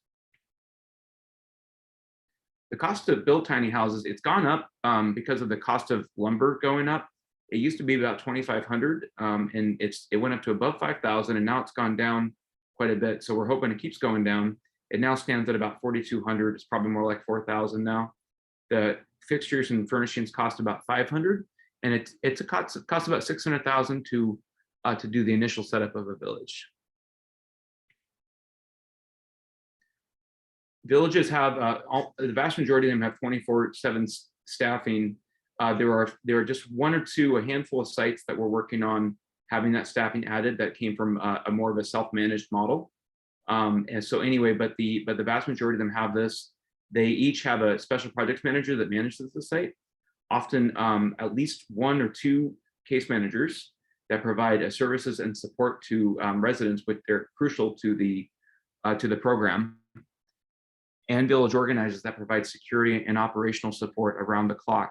The cost to build tiny houses, it's gone up because of the cost of lumber going up. It used to be about $2,500 and it went up to above $5,000, and now it's gone down quite a bit. So we're hoping it keeps going down. It now stands at about $4,200. It's probably more like $4,000 now. The fixtures and furnishings cost about $500, and it costs about $600,000 to do the initial setup of a village. Villages have the vast majority of them have 24/7 staffing. There are just one or two, a handful of sites that we're working on having that staffing added that came from a more of a self-managed model. And so anyway, but the vast majority of them have this. They each have a special projects manager that manages the site. Often at least 1 or 2 case managers that provide services and support to residents, which they're crucial to the program. and village organizers that provide security and operational support around the clock.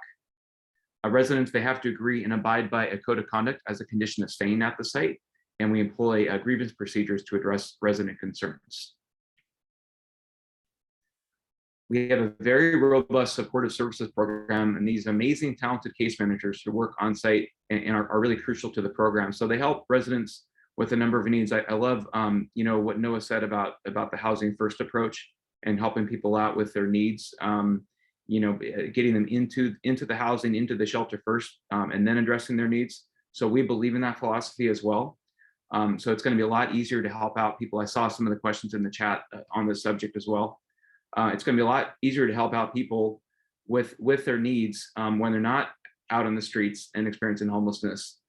Residents, they have to agree and abide by a code of conduct as a condition of staying at the site, and we employ grievance procedures to address resident concerns. We have a very robust supportive services program, and these amazing, talented case managers who work on site and are really crucial to the program. So they help residents with a number of needs. I love, you know, what Noah said about the housing first approach and helping people out with their needs. You know, getting them into the housing, into the shelter first, and then addressing their needs. So we believe in that philosophy as well. So it's going to be a lot easier to help out people. I saw some of the questions in the chat on this subject as well. It's going to be a lot easier to help out people with their needs when they're not out on the streets and experiencing homelessness.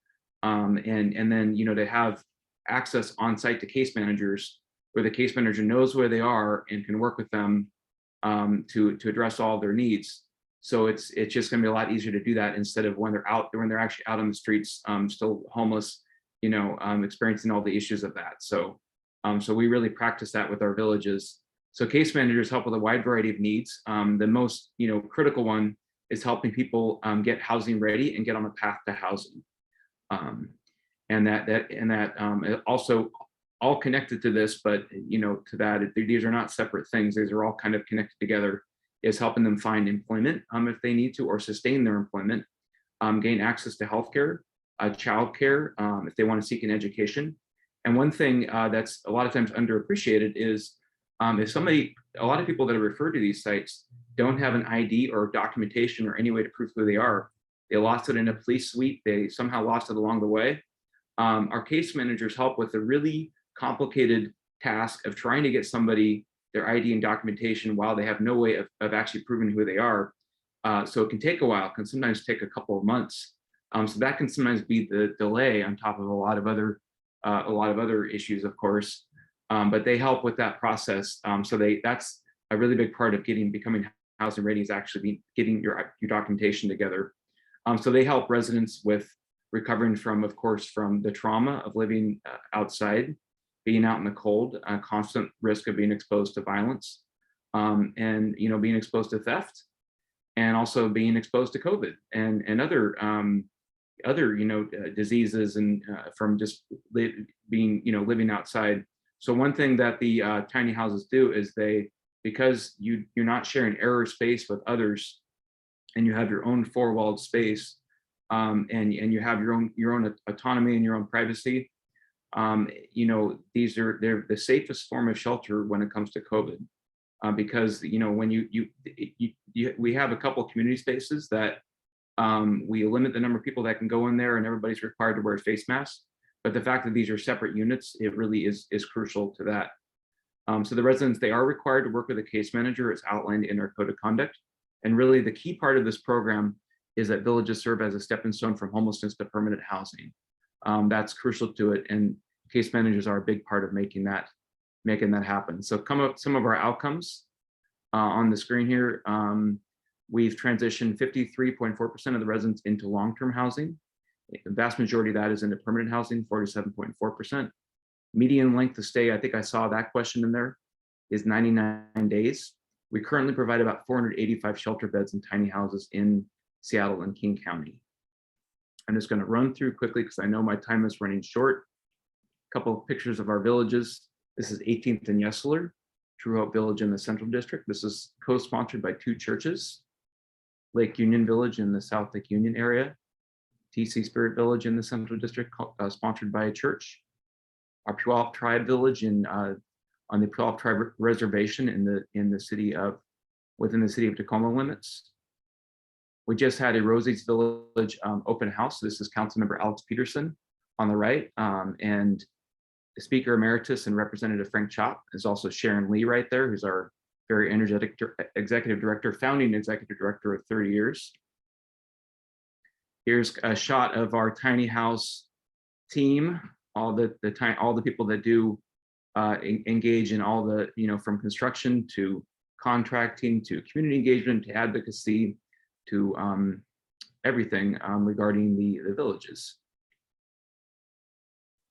And then, you know, to have access on site to case managers where the case manager knows where they are and can work with them to address all their needs. So it's just going to be a lot easier to do that instead of when they're actually out on the streets, still homeless, you know, experiencing all the issues of that. So we really practice that with our villages. So case managers help with a wide variety of needs. The most, you know, critical one is helping people get housing ready and get on a path to housing. And that also all connected to this, but you know, to that, these are not separate things. These are all kind of connected together, is helping them find employment if they need to, or sustain their employment, gain access to healthcare, childcare, if they want to seek an education. And one thing that's a lot of times underappreciated is if a lot of people that are referred to these sites don't have an ID or documentation or any way to prove who they are. They lost it in a police sweep. They somehow lost it along the way. Our case managers help with the really complicated task of trying to get somebody their ID and documentation while they have no way of actually proving who they are. So it can take a while, can sometimes take a couple of months. So that can sometimes be the delay on top of a lot of other issues, of course. But they help with that process. So that's a really big part of becoming housing ready, is actually getting your documentation together. So they help residents with recovering from, of course, from the trauma of living outside, being out in the cold, constant risk of being exposed to violence, and you know, being exposed to theft, and also being exposed to COVID and other you know, diseases, and from just living outside. So one thing that the tiny houses do is because you're not sharing air or space with others, and you have your own four-walled space, and you have your own autonomy and your own privacy. You know, they're the safest form of shelter when it comes to COVID, because you know, when we have a couple of community spaces that we limit the number of people that can go in there, and everybody's required to wear a face mask. But the fact that these are separate units, it really is crucial to that. So the residents, they are required to work with a case manager, as outlined in our code of conduct. And really the key part of this program is that villages serve as a stepping stone from homelessness to permanent housing. That's crucial to it, and case managers are a big part of making that happen. So some of our outcomes on the screen here. We've transitioned 53.4% of the residents into long-term housing. The vast majority of that is into permanent housing, 47.4%. Median length of stay, I think I saw that question in there, is 99 days. We currently provide about 485 shelter beds in tiny houses in Seattle and King County. I'm just going to run through quickly because I know my time is running short. A couple of pictures of our villages. This is 18th and Yesler, True Hope Village in the Central District. This is co-sponsored by 2 churches, Lake Union Village in the South Lake Union area, TC Spirit Village in the Central District, sponsored by a church. Our Puyallup Tribe Village on the Puyallup Tribe Reservation within the city of Tacoma limits. We just had a Rosie's Village open house. This is Councilmember Alex Peterson on the right, and the Speaker Emeritus and Representative Frank Chop is also Sharon Lee right there, who's our very energetic executive director, founding executive director of 30 years. Here's a shot of our tiny house team, all the people that do engage in all the, you know, from construction to contracting to community engagement to advocacy to everything regarding the villages.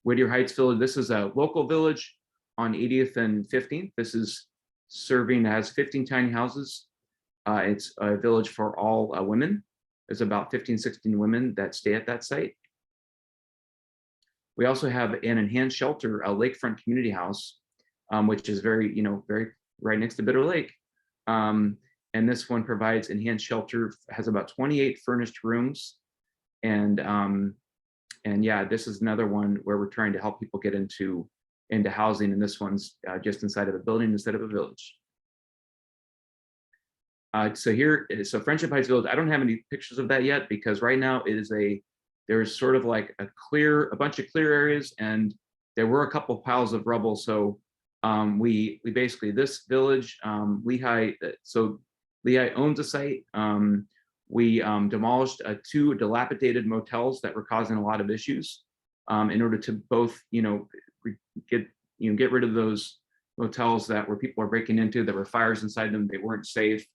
Whittier Heights Village, this is a local village on 80th and 15th. This is serving has 15 tiny houses. It's a village for all women. There's about 15, 16 women that stay at that site. We also have an enhanced shelter, a Lakefront community house, which is very right next to Bitter Lake. And this one provides enhanced shelter, has about 28 furnished rooms. And yeah, this is another one where we're trying to help people get into housing. And this one's just inside of a building instead of a village. So Friendship Heights Village, I don't have any pictures of that yet because right now it is there's sort of like a bunch of clear areas, and there were a couple piles of rubble. So we basically, this village, Lehigh, so Lehigh owns a site. We demolished 2 dilapidated motels that were causing a lot of issues in order to both, get rid of those motels that where people are breaking into, there were fires inside them, they weren't safe.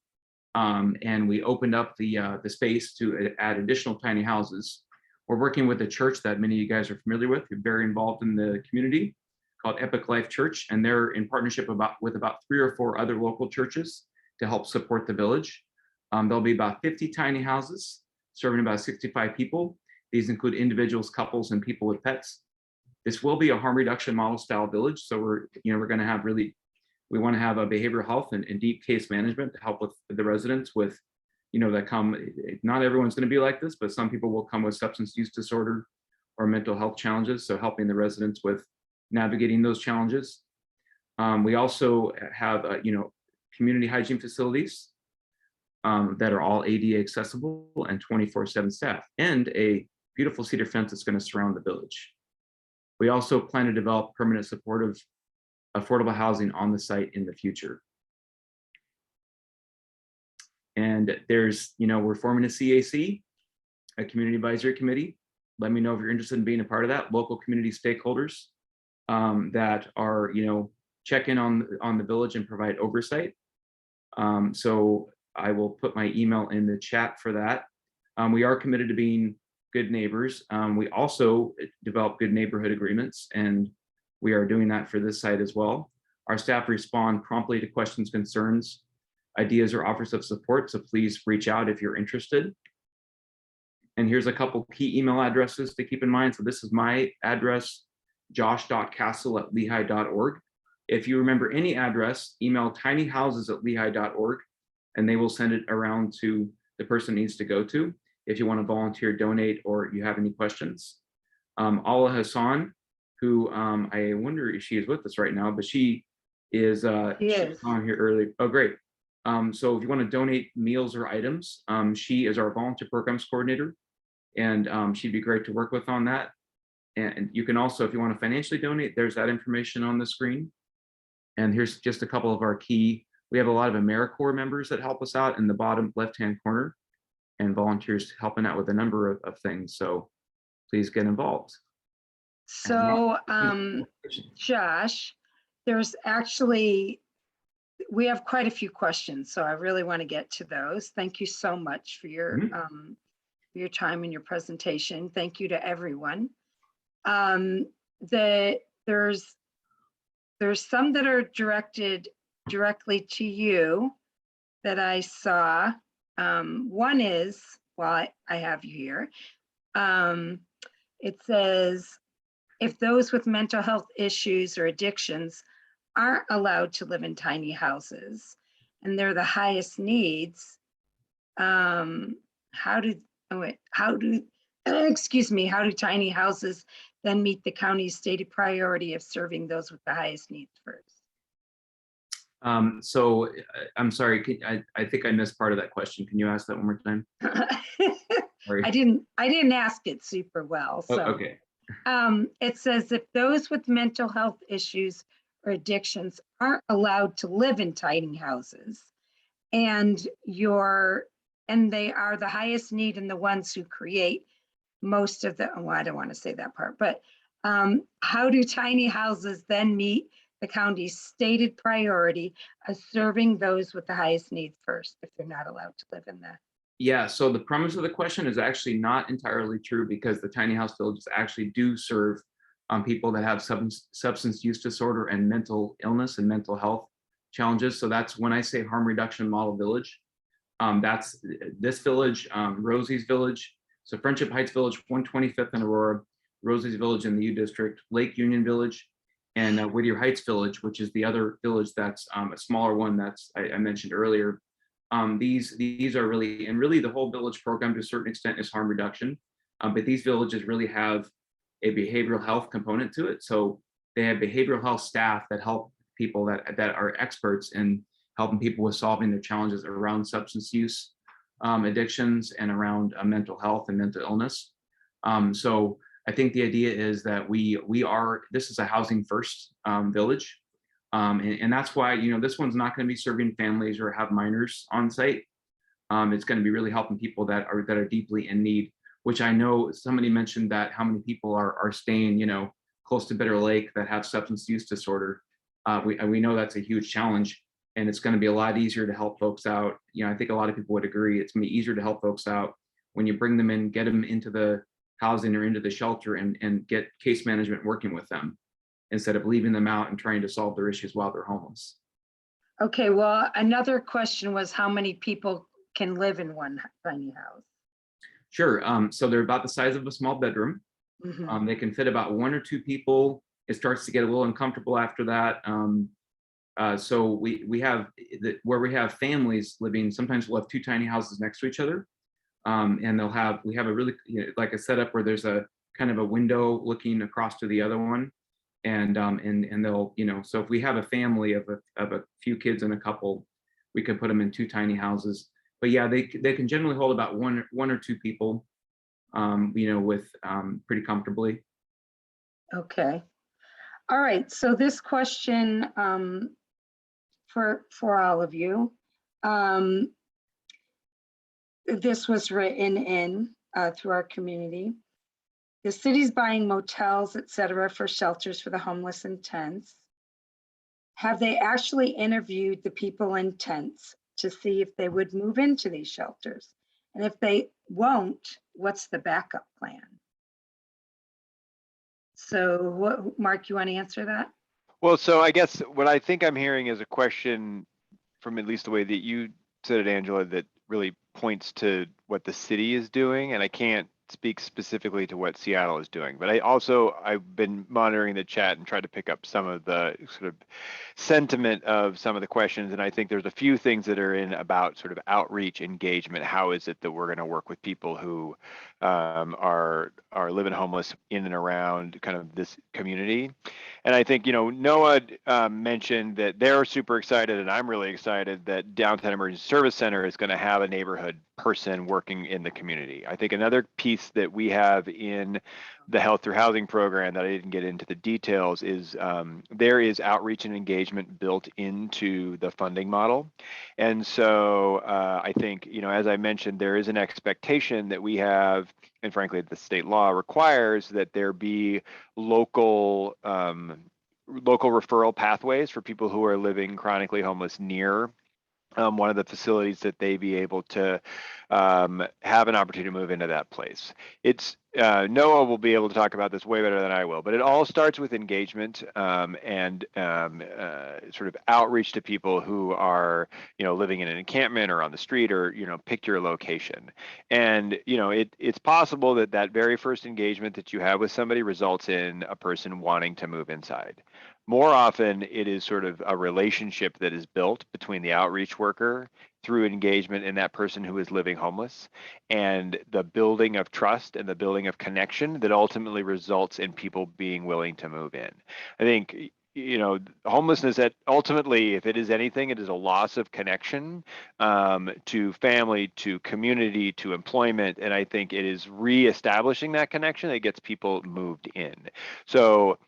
And we opened up the space to add additional tiny houses. We're working with a church that many of you guys are familiar with, who're very involved in the community, called Epic Life Church, and they're in partnership with about 3 or 4 other local churches to help support the village. There'll be about 50 tiny houses serving about 65 people. These include individuals, couples, and people with pets. This will be a harm reduction model style village. So we're going to have we want to have a behavioral health and deep case management to help with the residents with, that come. Not everyone's going to be like this, but some people will come with substance use disorder or mental health challenges. So helping the residents with navigating those challenges. We also have, community hygiene facilities that are all ADA accessible and 24/7 staff, and a beautiful cedar fence that's going to surround the village. We also plan to develop permanent supportive affordable housing on the site in the future. And there's, we're forming a CAC, a community advisory committee. Let me know if you're interested in being a part of that. Local community stakeholders that are, check in on the village and provide oversight. So I will put my email in the chat for that. We are committed to being good neighbors. We also develop good neighborhood agreements, and we are doing that for this site as well. Our staff respond promptly to questions, concerns, ideas, or offers of support. So please reach out if you're interested. And here's a couple key email addresses to keep in mind. So this is my address, josh.castle@lehigh.org. If you remember any address, email tinyhouses@lehigh.org, and they will send it around to the person it needs to go to if you want to volunteer, donate, or you have any questions. Ala Hassan, who I wonder if she is with us right now, but she is on here early. Oh, great. So if you want to donate meals or items, she is our volunteer programs coordinator, and she'd be great to work with on that. And you can also, if you want to financially donate, there's that information on the screen. And here's just a couple of our key. We have a lot of AmeriCorps members that help us out in the bottom left-hand corner, and volunteers helping out with a number of things. So please get involved. So, Josh, there's actually, we have quite a few questions, so I really want to get to those. Thank you so much for your time and your presentation. Thank you to everyone. There's some that are directed directly to you that I saw. One is, well, I have you here. It says, if those with mental health issues or addictions aren't allowed to live in tiny houses and they're the highest needs, how do tiny houses then meet the county's stated priority of serving those with the highest needs first? So I'm sorry, I think I missed part of that question. Can you ask that one more time? I didn't ask it super well. So okay. It says, if those with mental health issues or addictions aren't allowed to live in tiny houses, and they are the highest need and the ones who create most of the, well, I don't want to say that part, but how do tiny houses then meet the county's stated priority of serving those with the highest needs first if they're not allowed to live in the? Yeah, so the premise of the question is actually not entirely true, because the tiny house villages actually do serve people that have substance use disorder and mental illness and mental health challenges. So that's when I say harm reduction model village. That's this village, Rosie's Village. So Friendship Heights Village, 125th and Aurora, Rosie's Village in the U District, Lake Union Village, and Whittier Heights Village, which is the other village that's a smaller one that's I mentioned earlier. These are really, and really the whole village program to a certain extent is harm reduction. But these villages really have a behavioral health component to it. So they have behavioral health staff that help people that are experts in helping people with solving their challenges around substance use, addictions, and around mental health and mental illness. So I think the idea is that this is a housing first village. And that's why, you know, this one's not going to be serving families or have minors on site. It's going to be really helping people that are deeply in need, which I know somebody mentioned that how many people are staying, you know, close to Bitter Lake that have substance use disorder. We know that's a huge challenge, and it's going to be a lot easier to help folks out. You know, I think a lot of people would agree it's going to be easier to help folks out when you bring them in, get them into the housing or into the shelter, and get case management working with them instead of leaving them out and trying to solve their issues while they're homeless. Okay, well, another question was how many people can live in one tiny house? Sure. So they're about the size of a small bedroom. Mhm. They can fit about 1 or 2 people. It starts to get a little uncomfortable after that. So we have where we have families living. Sometimes we'll have 2 tiny houses next to each other, and we have a really, you know, like a setup where there's a kind of a window looking across to the other one, and they'll, you know, so if we have a family of a few kids and a couple, we could put them in 2 tiny houses. But yeah, they can generally hold about one or 2 people, you know, with pretty comfortably. Okay. All right, so this question for all of you. This was written in through our community. The city's buying motels, et cetera, for shelters for the homeless and tents. Have they actually interviewed the people in tents to see if they would move into these shelters? And if they won't, what's the backup plan? So what, Mark, you want to answer that? Well, so I guess what I think I'm hearing is a question from at least the way that you said it, Angela, that really points to what the city is doing. And I can't speak specifically to what Seattle is doing, but I've been monitoring the chat and tried to pick up some of the sort of sentiment of some of the questions. And I think there's a few things that are in about sort of outreach engagement. How is it that we're going to work with people who are living homeless in and around kind of this community? And I think, you know, Noah mentioned that they're super excited, and I'm really excited that Downtown Emergency Service Center is going to have a neighborhood person working in the community. I think another piece that we have in the Health Through Housing program that I didn't get into the details is there is outreach and engagement built into the funding model. And so I think, you know, as I mentioned, there is an expectation that we have, and frankly, the state law requires that there be local referral pathways for people who are living chronically homeless near one of the facilities, that they be able to have an opportunity to move into that place. It's Noah will be able to talk about this way better than I will, but it all starts with engagement and sort of outreach to people who are, you know, living in an encampment or on the street, or, you know, pick your location. And, you know, it's possible that that very first engagement that you have with somebody results in a person wanting to move inside. More often, it is sort of a relationship that is built between the outreach worker through engagement in that person who is living homeless, and the building of trust and the building of connection that ultimately results in people being willing to move in. I think, you know, homelessness, that ultimately, if it is anything, it is a loss of connection to family, to community, to employment. And I think it is reestablishing that connection that gets people moved in. So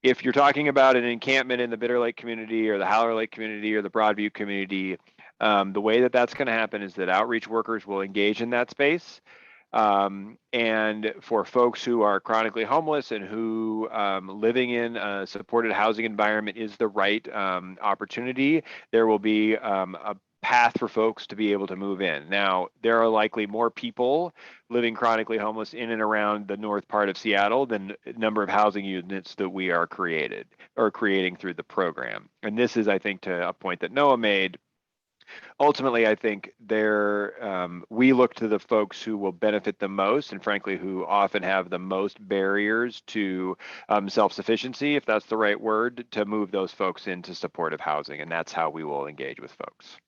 if you're talking about an encampment in the Bitter Lake community or the Howler Lake community or the Broadview community, the way that that's going to happen is that outreach workers will engage in that space. And for folks who are chronically homeless and who living in a supported housing environment is the right opportunity, there will be a path for folks to be able to move in. Now, there are likely more people living chronically homeless in and around the north part of Seattle than the number of housing units that we are creating through the program. And this is, I think, to a point that Noah made. Ultimately, I think we look to the folks who will benefit the most, and frankly, who often have the most barriers to self-sufficiency, if that's the right word, to move those folks into supportive housing. And that's how we will engage with folks.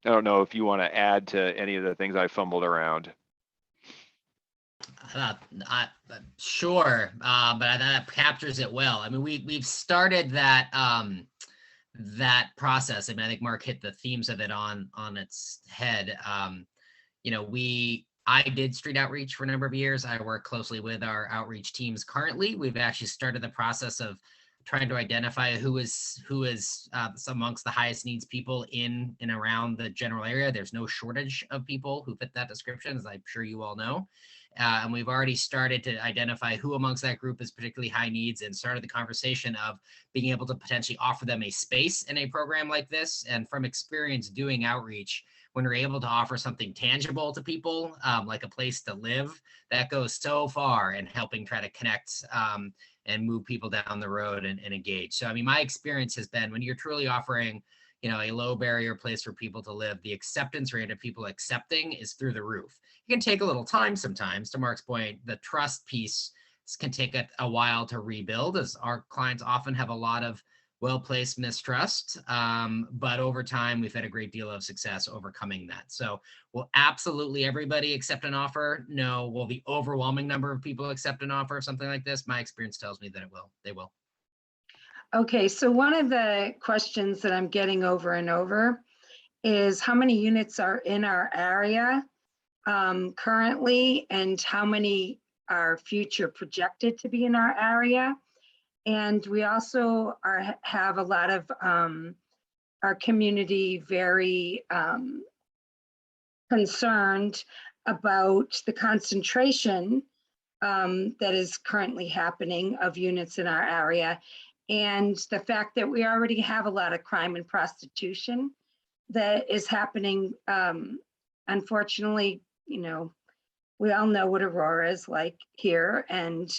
I don't know if you want to add to any of the things I fumbled around. Sure, but that captures it well. I mean, we've started that that process. I mean, I think Mark hit the themes of it on its head. You know, I did street outreach for a number of years. I work closely with our outreach teams currently. We've actually started the process of trying to identify who is amongst the highest needs people in and around the general area. There's no shortage of people who fit that description, as I'm sure you all know. And we've already started to identify who amongst that group is particularly high needs, and started the conversation of being able to potentially offer them a space in a program like this. And from experience doing outreach, when we're able to offer something tangible to people, like a place to live, that goes so far in helping try to connect and move people down the road and engage. So, I mean, my experience has been when you're truly offering, you know, a low barrier place for people to live, the acceptance rate of people accepting is through the roof. It can take a little time sometimes. To Mark's point, the trust piece can take a while to rebuild, as our clients often have a lot of well-placed mistrust, but over time we've had a great deal of success overcoming that. So will absolutely everybody accept an offer? No. Will the overwhelming number of people accept an offer of something like this? My experience tells me that it will. They will. Okay, so one of the questions that I'm getting over and over is how many units are in our area currently, and how many are future projected to be in our area. And we also have a lot of our community very concerned about the concentration that is currently happening of units in our area, and the fact that we already have a lot of crime and prostitution that is happening. Unfortunately, you know, we all know what Aurora is like here, and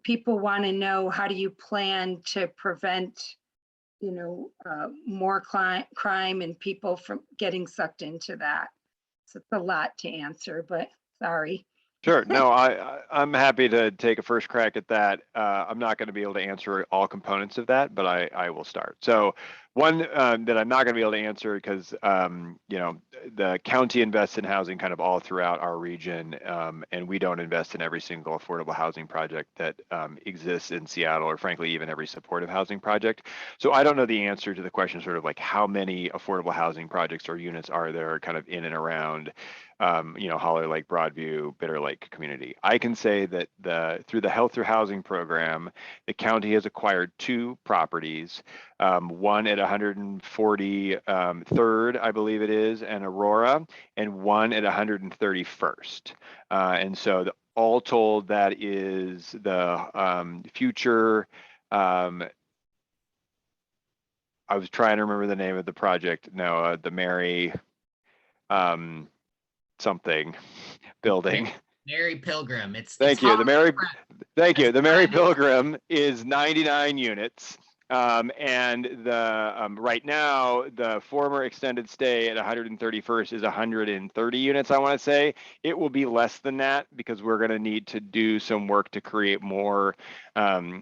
people want to know, how do you plan to prevent, you know, more crime and people from getting sucked into that? So it's a lot to answer, but sorry. Sure. No, I'm happy to take a first crack at that. I'm not going to be able to answer all components of that, but I will start. So one that I'm not going to be able to answer, because you know, the county invests in housing kind of all throughout our region, and we don't invest in every single affordable housing project that exists in Seattle, or frankly even every supportive housing project. So I don't know the answer to the question, sort of like how many affordable housing projects or units are there kind of in and around you know, Holler Lake, Broadview, Bitterlake community. I can say that through the Health Through Housing program, the county has acquired 2 properties, one at 143rd, I believe it is, and Aurora, and one at 131st. And so all told, that is the future. I was trying to remember the name of the project. No, the Mary something building. Mary Pilgrim. Thank you. The Mary Pilgrim is 99 units. And the right now, the former extended stay at 131st is 130 units, I want to say. It will be less than that, because we're going to need to do some work to create more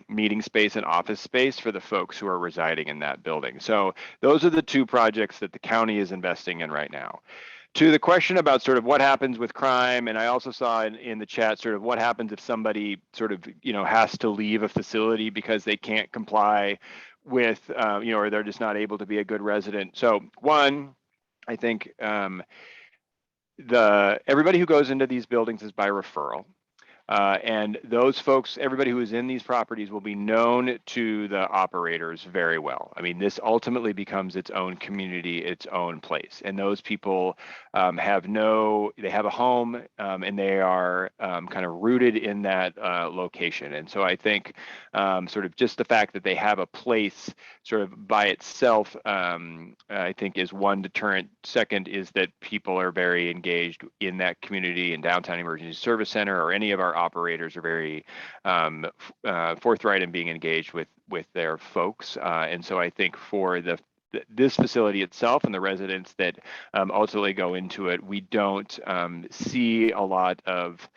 meeting space and office space for the folks who are residing in that building. So those are the 2 projects that the county is investing in right now. To the question about sort of what happens with crime, and I also saw in the chat sort of what happens if somebody sort of, you know, has to leave a facility because they can't comply with, you know, or they're just not able to be a good resident. So one, I think everybody who goes into these buildings is by referral. And those folks, everybody who is in these properties will be known to the operators very well. I mean, this ultimately becomes its own community, its own place. And those people they have a home and they are kind of rooted in that location. And so I think sort of just the fact that they have a place sort of by itself, I think is one deterrent. Second is that people are very engaged in that community, and Downtown Emergency Service Center or any of our operators are very forthright in being engaged with their folks. And so I think for this facility itself and the residents that ultimately go into it, we don't see a lot of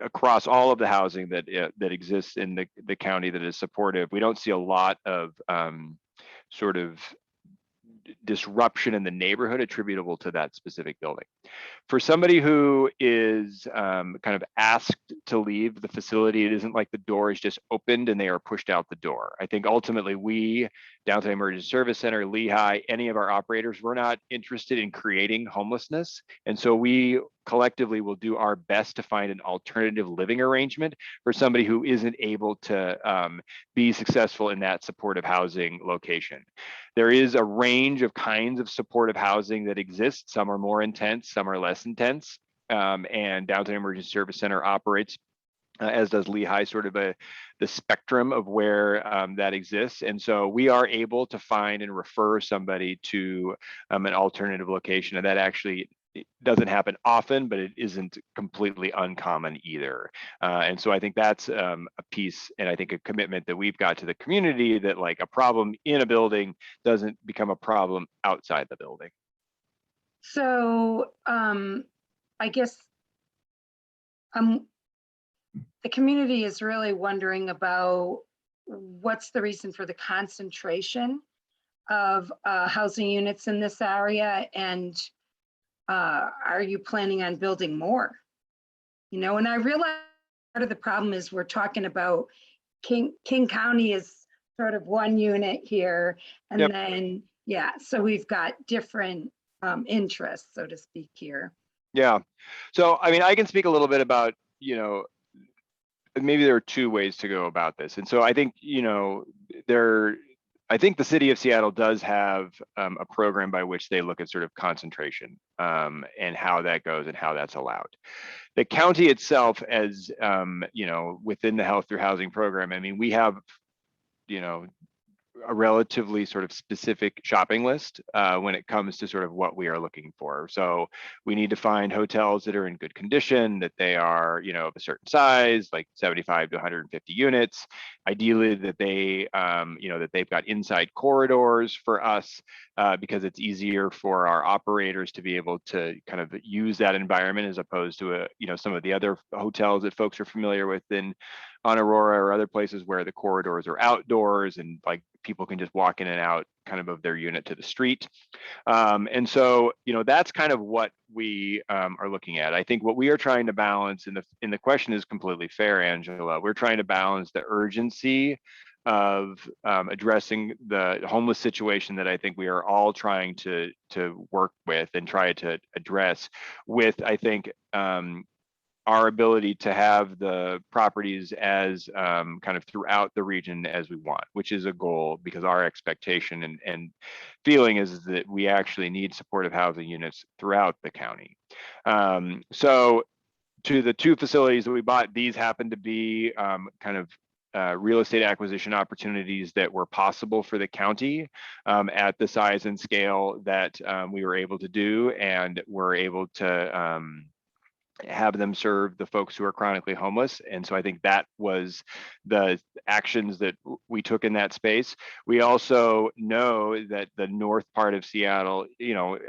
across all of the housing that exists in the county that is supportive. We don't see a lot of sort of disruption in the neighborhood attributable to that specific building. For somebody who is kind of asked to leave the facility, it isn't like the door is just opened and they are pushed out the door. I think ultimately we, Downtown Emergency Service Center, Lehigh, any of our operators, we're not interested in creating homelessness. And so we collectively will do our best to find an alternative living arrangement for somebody who isn't able to be successful in that supportive housing location. There is a range of kinds of supportive housing that exists. Some are more intense, some are less intense. And Downtown Emergency Service Center operates, as does Lehigh, sort of the spectrum of where that exists. And so we are able to find and refer somebody to an alternative location. And that actually doesn't happen often, but it isn't completely uncommon either. And so I think that's a piece, and I think a commitment that we've got to the community, that like a problem in a building doesn't become a problem outside the building. So I guess the community is really wondering about what's the reason for the concentration of housing units in this area, and are you planning on building more? You know, and I realize part of the problem is we're talking about King County is sort of one unit here, and Yep. then, yeah, so we've got different interests, so to speak, here. Yeah. So, I mean, I can speak a little bit about, maybe there are two ways to go about this. And so I think, I think the city of Seattle does have a program by which they look at sort of concentration and how that goes and how that's allowed. The county itself, as within the Health Through Housing program, I mean, we have, a relatively sort of specific shopping list when it comes to sort of what we are looking for. So we need to find hotels that are in good condition, that they are, of a certain size, like 75 to 150 units. Ideally that they, that they've got inside corridors for us because it's easier for our operators to be able to kind of use that environment as opposed to some of the other hotels that folks are familiar with on Aurora or other places where the corridors are outdoors and like people can just walk in and out kind of their unit to the street. And so, that's kind of what we are looking at. I think what we are trying to balance, and the question is completely fair, Angela, we're trying to balance the urgency of addressing the homeless situation that I think we are all trying to work with and try to address with, I think, our ability to have the properties as kind of throughout the region as we want, which is a goal, because our expectation and feeling is that we actually need supportive housing units throughout the county. So to the two facilities that we bought, these happen to be kind of real estate acquisition opportunities that were possible for the county at the size and scale that we were able to do, and were able to have them serve the folks who are chronically homeless. And so I think that was the actions that we took in that space. We also know that the north part of Seattle,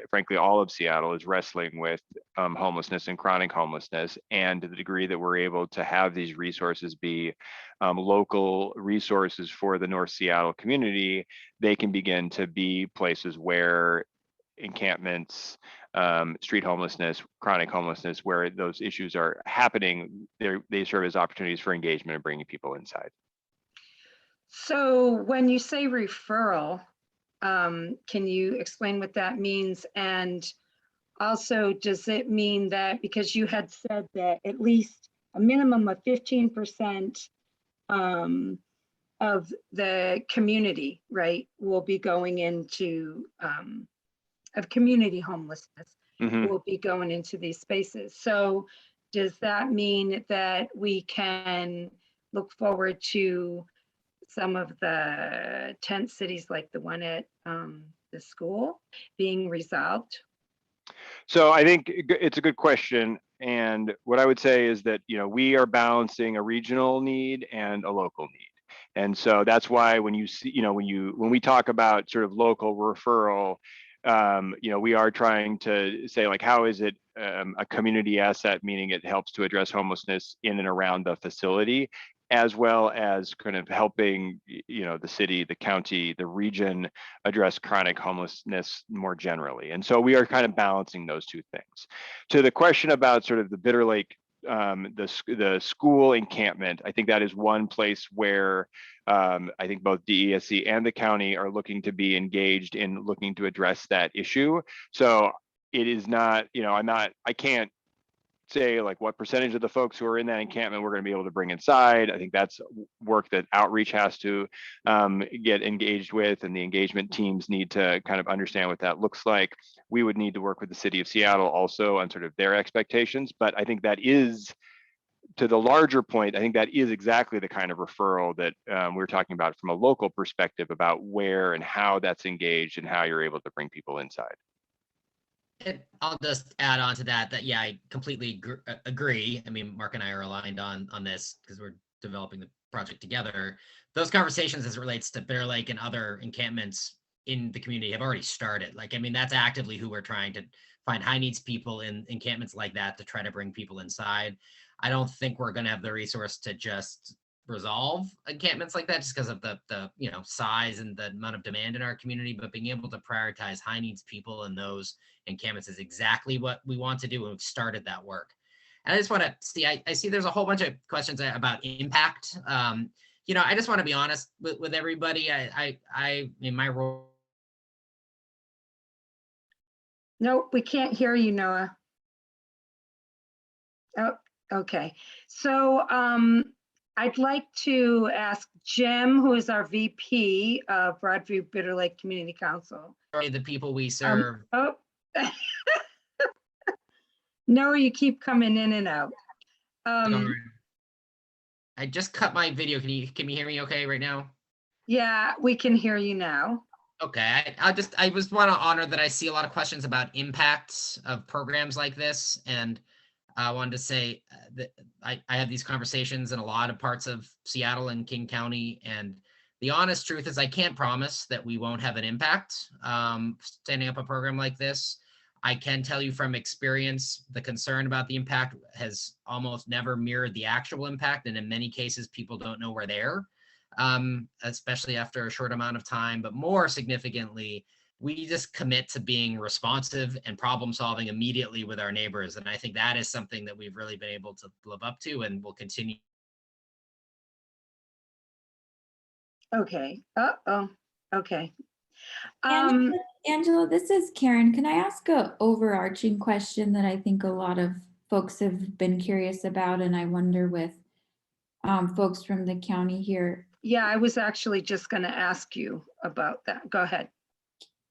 frankly, all of Seattle is wrestling with homelessness and chronic homelessness. And to the degree that we're able to have these resources be local resources for the North Seattle community, they can begin to be places where encampments, street homelessness, chronic homelessness, where those issues are happening, they serve as opportunities for engagement and bringing people inside. So when you say referral, can you explain what that means? And also, does it mean that, because you had said that at least a minimum of 15% of the community, right, will be going into of community homelessness Mhm. will be going into these spaces. So does that mean that we can look forward to some of the tent cities like the one at the school being resolved? So I think it's a good question. And what I would say is that, we are balancing a regional need and a local need. And so that's why when you see, when we talk about sort of local referral, we are trying to say, like, how is it a community asset, meaning it helps to address homelessness in and around the facility, as well as kind of helping, the city, the county, the region address chronic homelessness more generally. And so we are kind of balancing those two things. To the question about sort of the Bitterlake, the school encampment, I think that is one place where I think both DESC and the county are looking to be engaged in looking to address that issue. So it is not, I can't say like what percentage of the folks who are in that encampment we're going to be able to bring inside. I think that's work that outreach has to get engaged with, and the engagement teams need to kind of understand what that looks like. We would need to work with the city of Seattle also on sort of their expectations, but I think that is, to the larger point, I think that is exactly the kind of referral that we're talking about from a local perspective about where and how that's engaged and how you're able to bring people inside. I'll just add on to that, yeah, I completely agree. I mean, Mark and I are aligned on this because we're developing the project together. Those conversations as it relates to Bitterlake and other encampments in the community have already started. Like, I mean, that's actively who we're trying to find high needs people in encampments like that to try to bring people inside. I don't think we're going to have the resource to just resolve encampments like that just because of the size and the amount of demand in our community, but being able to prioritize high needs people in those encampments is exactly what we want to do, and we've started that work. And I just want to see, I see there's a whole bunch of questions about impact. I just want to be honest with everybody. I in my role. Nope, we can't hear you, Noah. Oh, okay. So I'd like to ask Jim, who is our VP of Broadview Bitterlake Community Council. The people we serve. No, you keep coming in and out. I just cut my video. Can you hear me okay right now? Yeah, we can hear you now. Okay, I just want to honor that I see a lot of questions about impacts of programs like this, and I wanted to say that I have these conversations in a lot of parts of Seattle and King County, and the honest truth is I can't promise that we won't have an impact standing up a program like this. I can tell you from experience, the concern about the impact has almost never mirrored the actual impact, and in many cases, people don't know we're there, especially after a short amount of time. But more significantly, we just commit to being responsive and problem solving immediately with our neighbors. And I think that is something that we've really been able to live up to and will continue. Okay. Okay. Angela, this is Karen. Can I ask an overarching question that I think a lot of folks have been curious about, and I wonder with folks from the county here? Yeah, I was actually just going to ask you about that. Go ahead.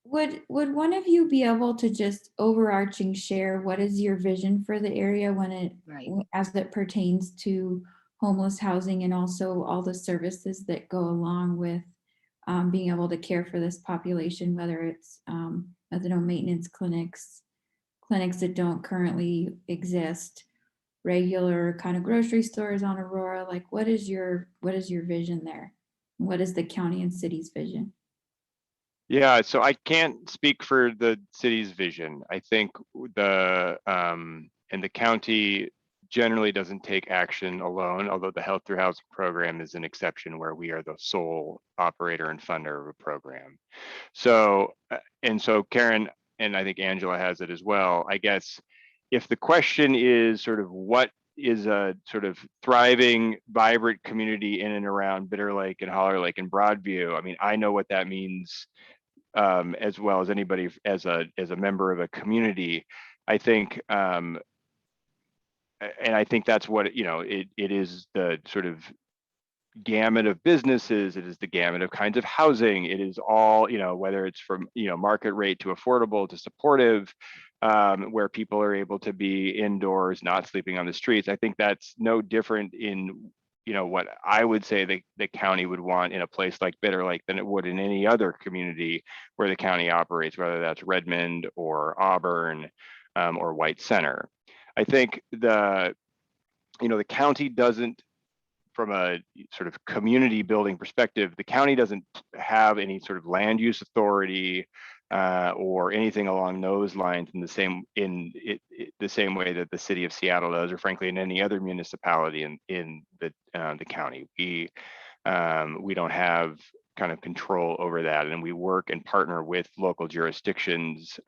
Would one of you be able to just overarching share what is your vision for the area as it pertains to homeless housing and also all the services that go along with being able to care for this population, whether it's maintenance clinics that don't currently exist, regular kind of grocery stores on Aurora? Like, what is your vision there? What is the county and city's vision? Yeah, so I can't speak for the city's vision. I think the county generally doesn't take action alone, although the Health Through Housing program is an exception where we are the sole operator and funder of a program. So, Karen, and I think Angela has it as well, I guess, if the question is sort of what is a sort of thriving, vibrant community in and around Bitterlake and Holler Lake and Broadview, I mean, I know what that means as well as anybody as a member of a community. I think and I think that's what, it is the sort of gamut of businesses, it is the gamut of kinds of housing, it is all, whether it's from, market rate to affordable to supportive, where people are able to be indoors, not sleeping on the streets. I think that's no different in, what I would say the county would want in a place like Bitterlake than it would in any other community where the county operates, whether that's Redmond or Auburn, or White Center. I think the county doesn't, from a sort of community building perspective, the county doesn't have any sort of land use authority or anything along those lines in the same way that the city of Seattle does, or frankly in any other municipality in the county. We don't have kind of control over that, and we work and partner with local jurisdictions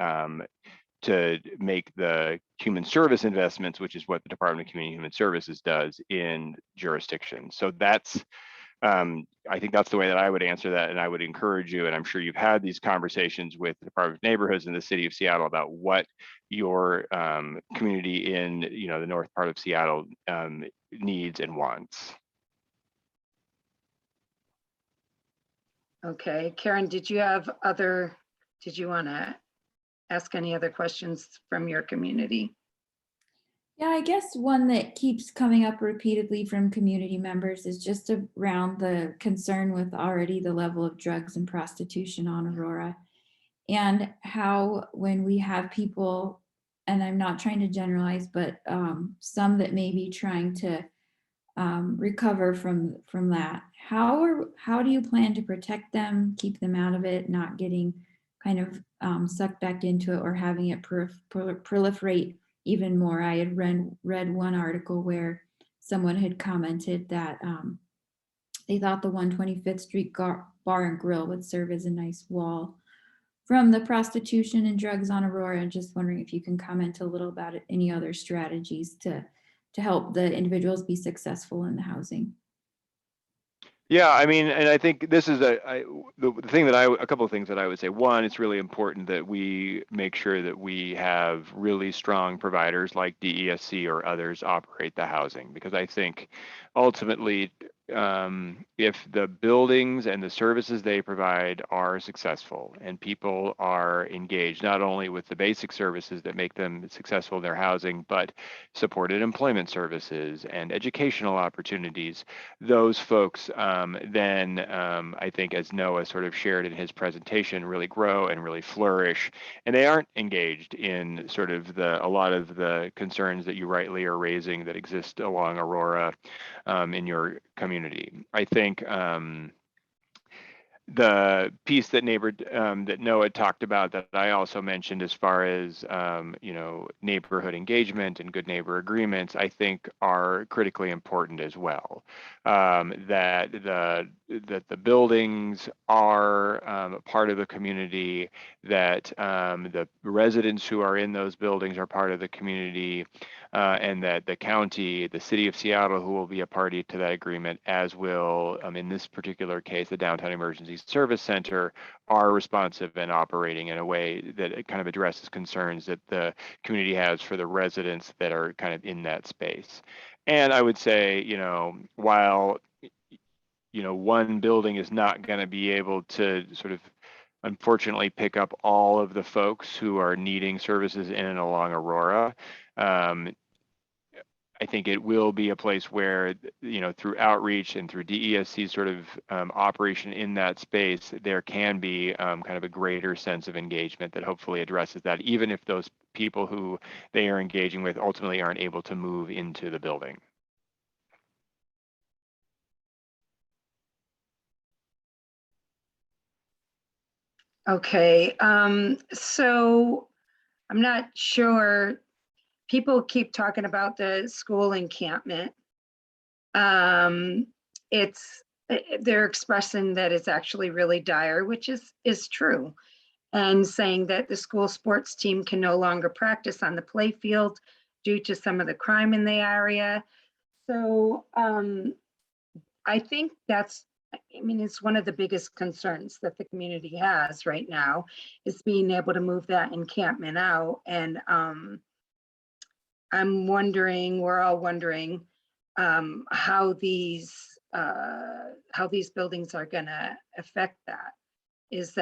to make the human service investments, which is what the Department of Community and Human Services does in jurisdictions. So that's, I think that's the way that I would answer that. And I would encourage you, and I'm sure you've had these conversations with the Department of Neighborhoods in the city of Seattle about what your community in, the north part of Seattle needs and wants. Okay, Karen, did you want to ask any other questions from your community? Yeah, I guess one that keeps coming up repeatedly from community members is just around the concern with already the level of drugs and prostitution on Aurora, and how when we have people, and I'm not trying to generalize, but some that may be trying to recover from that, how do you plan to protect them, keep them out of it, not getting kind of sucked back into it or having it proliferate even more? I had read one article where someone had commented that they thought the 125th Street Bar and Grill would serve as a nice wall from the prostitution and drugs on Aurora. And just wondering if you can comment a little about it, any other strategies to help the individuals be successful in the housing. Yeah, I mean, and I think this is a couple of things that I would say. One, it's really important that we make sure that we have really strong providers like DESC or others operate the housing, because I think ultimately, if the buildings and the services they provide are successful and people are engaged, not only with the basic services that make them successful in their housing, but supported employment services and educational opportunities, those folks then I think, as Noah sort of shared in his presentation, really grow and really flourish. And they aren't engaged in sort of a lot of the concerns that you rightly are raising that exist along Aurora in your community. I think the piece that Noah talked about that I also mentioned, as far as neighborhood engagement and good neighbor agreements, I think are critically important as well. That the buildings are part of the community, that the residents who are in those buildings are part of the community, and that the county, the city of Seattle, who will be a party to that agreement, as will, in this particular case, the Downtown Emergency Service Center, are responsive and operating in a way that it kind of addresses concerns that the community has for the residents that are kind of in that space. And I would say, while one building is not going to be able to sort of unfortunately pick up all of the folks who are needing services in and along Aurora, I think it will be a place where, through outreach and through DESC sort of operation in that space, there can be kind of a greater sense of engagement that hopefully addresses that, even if those people who they are engaging with ultimately aren't able to move into the building. Okay, so I'm not sure. People keep talking about the school encampment. They're expressing that it's actually really dire, which is true, and saying that the school sports team can no longer practice on the play field due to some of the crime in the area. So I think it's one of the biggest concerns that the community has right now, is being able to move that encampment out. And I'm wondering, we're all wondering how these buildings are gonna affect that. Is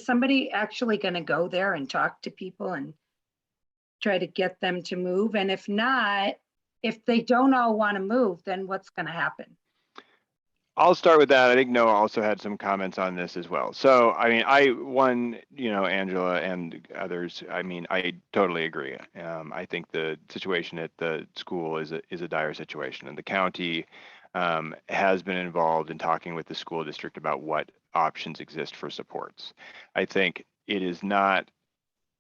somebody actually gonna go there and talk to people and try to get them to move? And if not, if they don't all want to move, then what's gonna happen? I'll start with that. I think Noah also had some comments on this as well. So, I mean, Angela and others, I mean, I totally agree. I think the situation at the school is a dire situation, and the county has been involved in talking with the school district about what options exist for supports. I think it is not,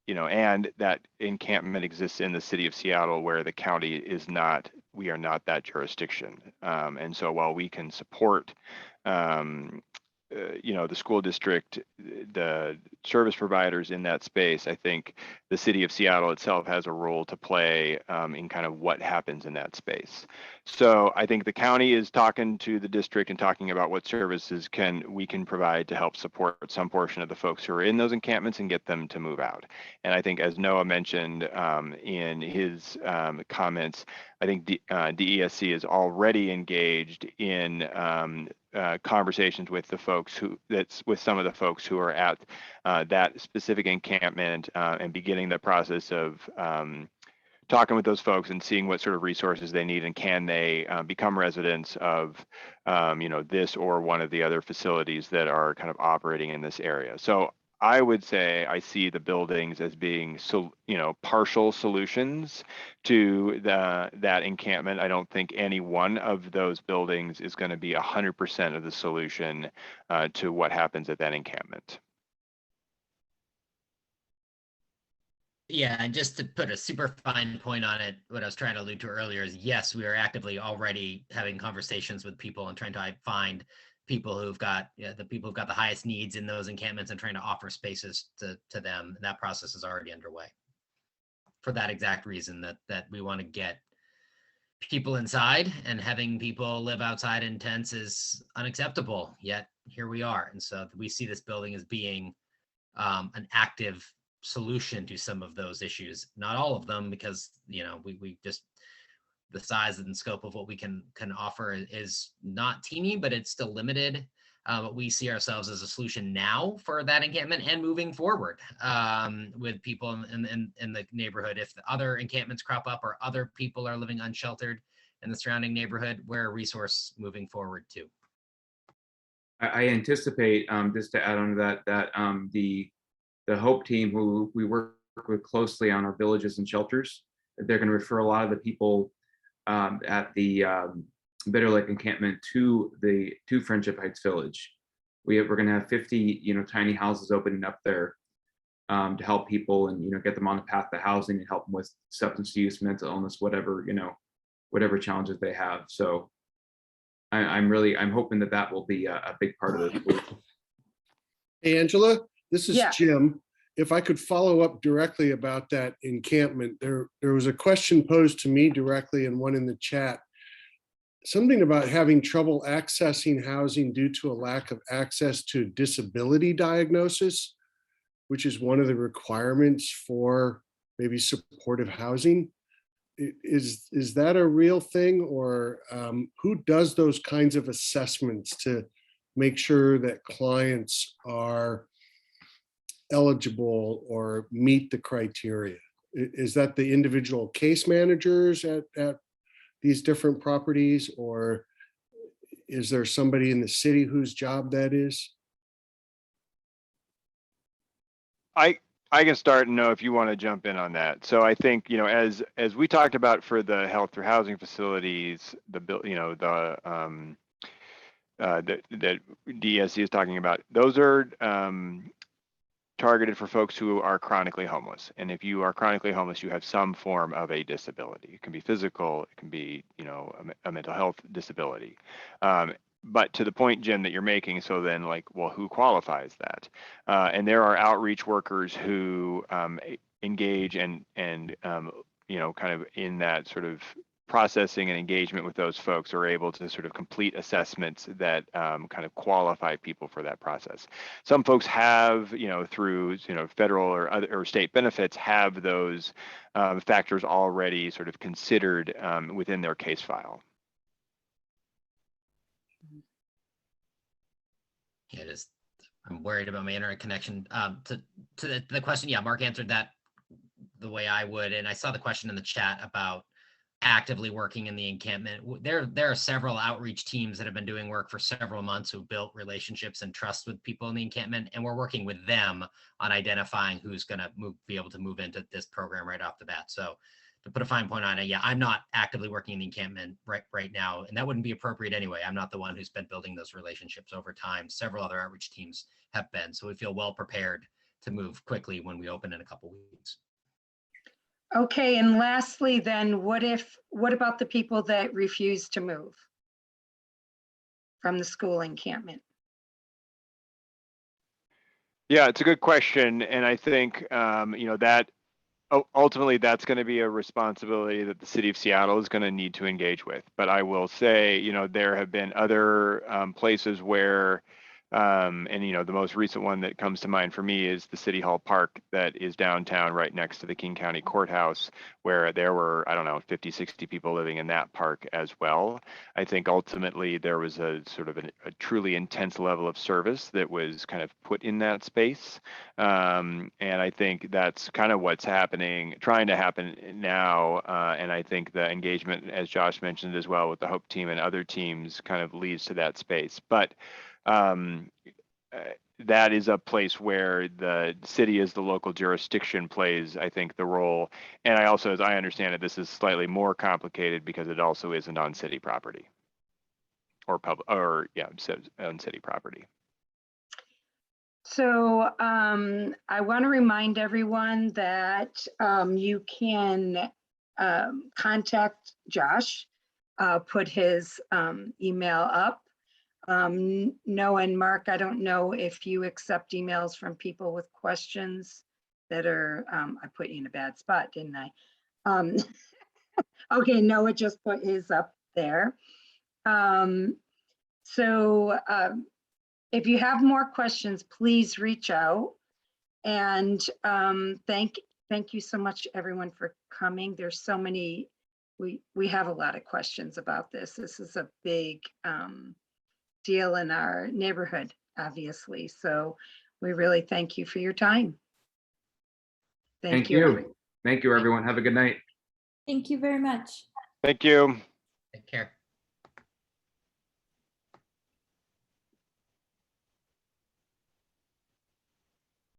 and that encampment exists in the city of Seattle, where the county is not, we are not that jurisdiction. And so while we can support, the school district, the service providers in that space, I think the city of Seattle itself has a role to play in kind of what happens in that space. So I think the county is talking to the district and talking about what services we can provide to help support some portion of the folks who are in those encampments and get them to move out. And I think, as Noah mentioned in his comments, I think DESC is already engaged in conversations with the folks with some of the folks who are at that specific encampment and beginning the process of talking with those folks and seeing what sort of resources they need, and can they become residents of this or one of the other facilities that are kind of operating in this area. So I would say I see the buildings as being partial solutions to that encampment. I don't think any one of those buildings is going to be 100% of the solution to what happens at that encampment. Yeah, and just to put a super fine point on it, what I was trying to allude to earlier is, yes, we are actively already having conversations with people and trying to find people who've got the highest needs in those encampments and trying to offer spaces to them. And that process is already underway for that exact reason, that we want to get people inside, and having people live outside in tents is unacceptable, yet here we are. And so we see this building as being an active solution to some of those issues, not all of them, because we just, the size and scope of what we can offer is not teeny, but it's still limited. But we see ourselves as a solution now for that encampment and moving forward with people in the neighborhood. If other encampments crop up or other people are living unsheltered in the surrounding neighborhood, we're a resource moving forward too. I anticipate, just to add on to that the Hope team, who we work with closely on our villages and shelters, they're going to refer a lot of the people at the Bitterlake encampment to Friendship Heights Village. We're going to have 50 tiny houses opening up there to help people and get them on the path to housing and help them with substance use, mental illness, whatever challenges they have. So I'm hoping that will be a big part of it. Hey, Angela, this is Yeah. Jim. If I could follow up directly about that encampment, there was a question posed to me directly and one in the chat. Something about having trouble accessing housing due to a lack of access to disability diagnosis, which is one of the requirements for maybe supportive housing. Is that a real thing, or who does those kinds of assessments to make sure that clients are eligible or meet the criteria? Is that the individual case managers at these different properties, or is there somebody in the city whose job that is? I can start and know if you want to jump in on that. So I think, as we talked about for the health through housing facilities, that DESC is talking about, those are targeted for folks who are chronically homeless. And if you are chronically homeless, you have some form of a disability. It can be physical, it can be, a mental health disability. But to the point, Jim, that you're making, so then who qualifies that? And there are outreach workers who engage and kind of in that sort of processing and engagement with those folks are able to sort of complete assessments that kind of qualify people for that process. Some folks have, through, federal or other or state benefits, have those factors already sort of considered within their case file. Yeah, I'm worried about my internet connection. To the question, yeah, Mark answered that the way I would, and I saw the question in the chat about actively working in the encampment. There are several outreach teams that have been doing work for several months who built relationships and trust with people in the encampment, and we're working with them on identifying who's going to be able to move into this program right off the bat. So to put a fine point on it, yeah, I'm not actively working in the encampment right now, and that wouldn't be appropriate anyway. I'm not the one who's been building those relationships over time. Several other outreach teams have been, so we feel well prepared to move quickly when we open in a couple weeks. Okay, and lastly then, what about the people that refuse to move from the school encampment? Yeah, it's a good question. And I think, that ultimately that's going to be a responsibility that the city of Seattle is going to need to engage with. But I will say, there have been other places where, and the most recent one that comes to mind for me is the City Hall Park that is downtown right next to the King County Courthouse, where there were, 50, 60 people living in that park as well. I think ultimately there was a sort of a truly intense level of service that was kind of put in that space. And I think that's kind of what's trying to happen now. And I think the engagement, as Josh mentioned as well, with the Hope team and other teams kind of leads to that space. But that is a place where the city as the local jurisdiction plays, I think, the role. And I also, as I understand it, this is slightly more complicated because it also isn't on city property on city property. So I want to remind everyone that you can contact Josh, put his email up. Noah and Mark, I don't know if you accept emails from people with questions that are, I put you in a bad spot, didn't I? Okay, Noah just put his up there. So if you have more questions, please reach out. And thank you so much, everyone, for coming. There's so many, we have a lot of questions about this. This is a big deal in our neighborhood, obviously. So we really thank you for your time. Thank you. Thank you, everyone. Have a good night. Thank you very much. Thank you. Take care.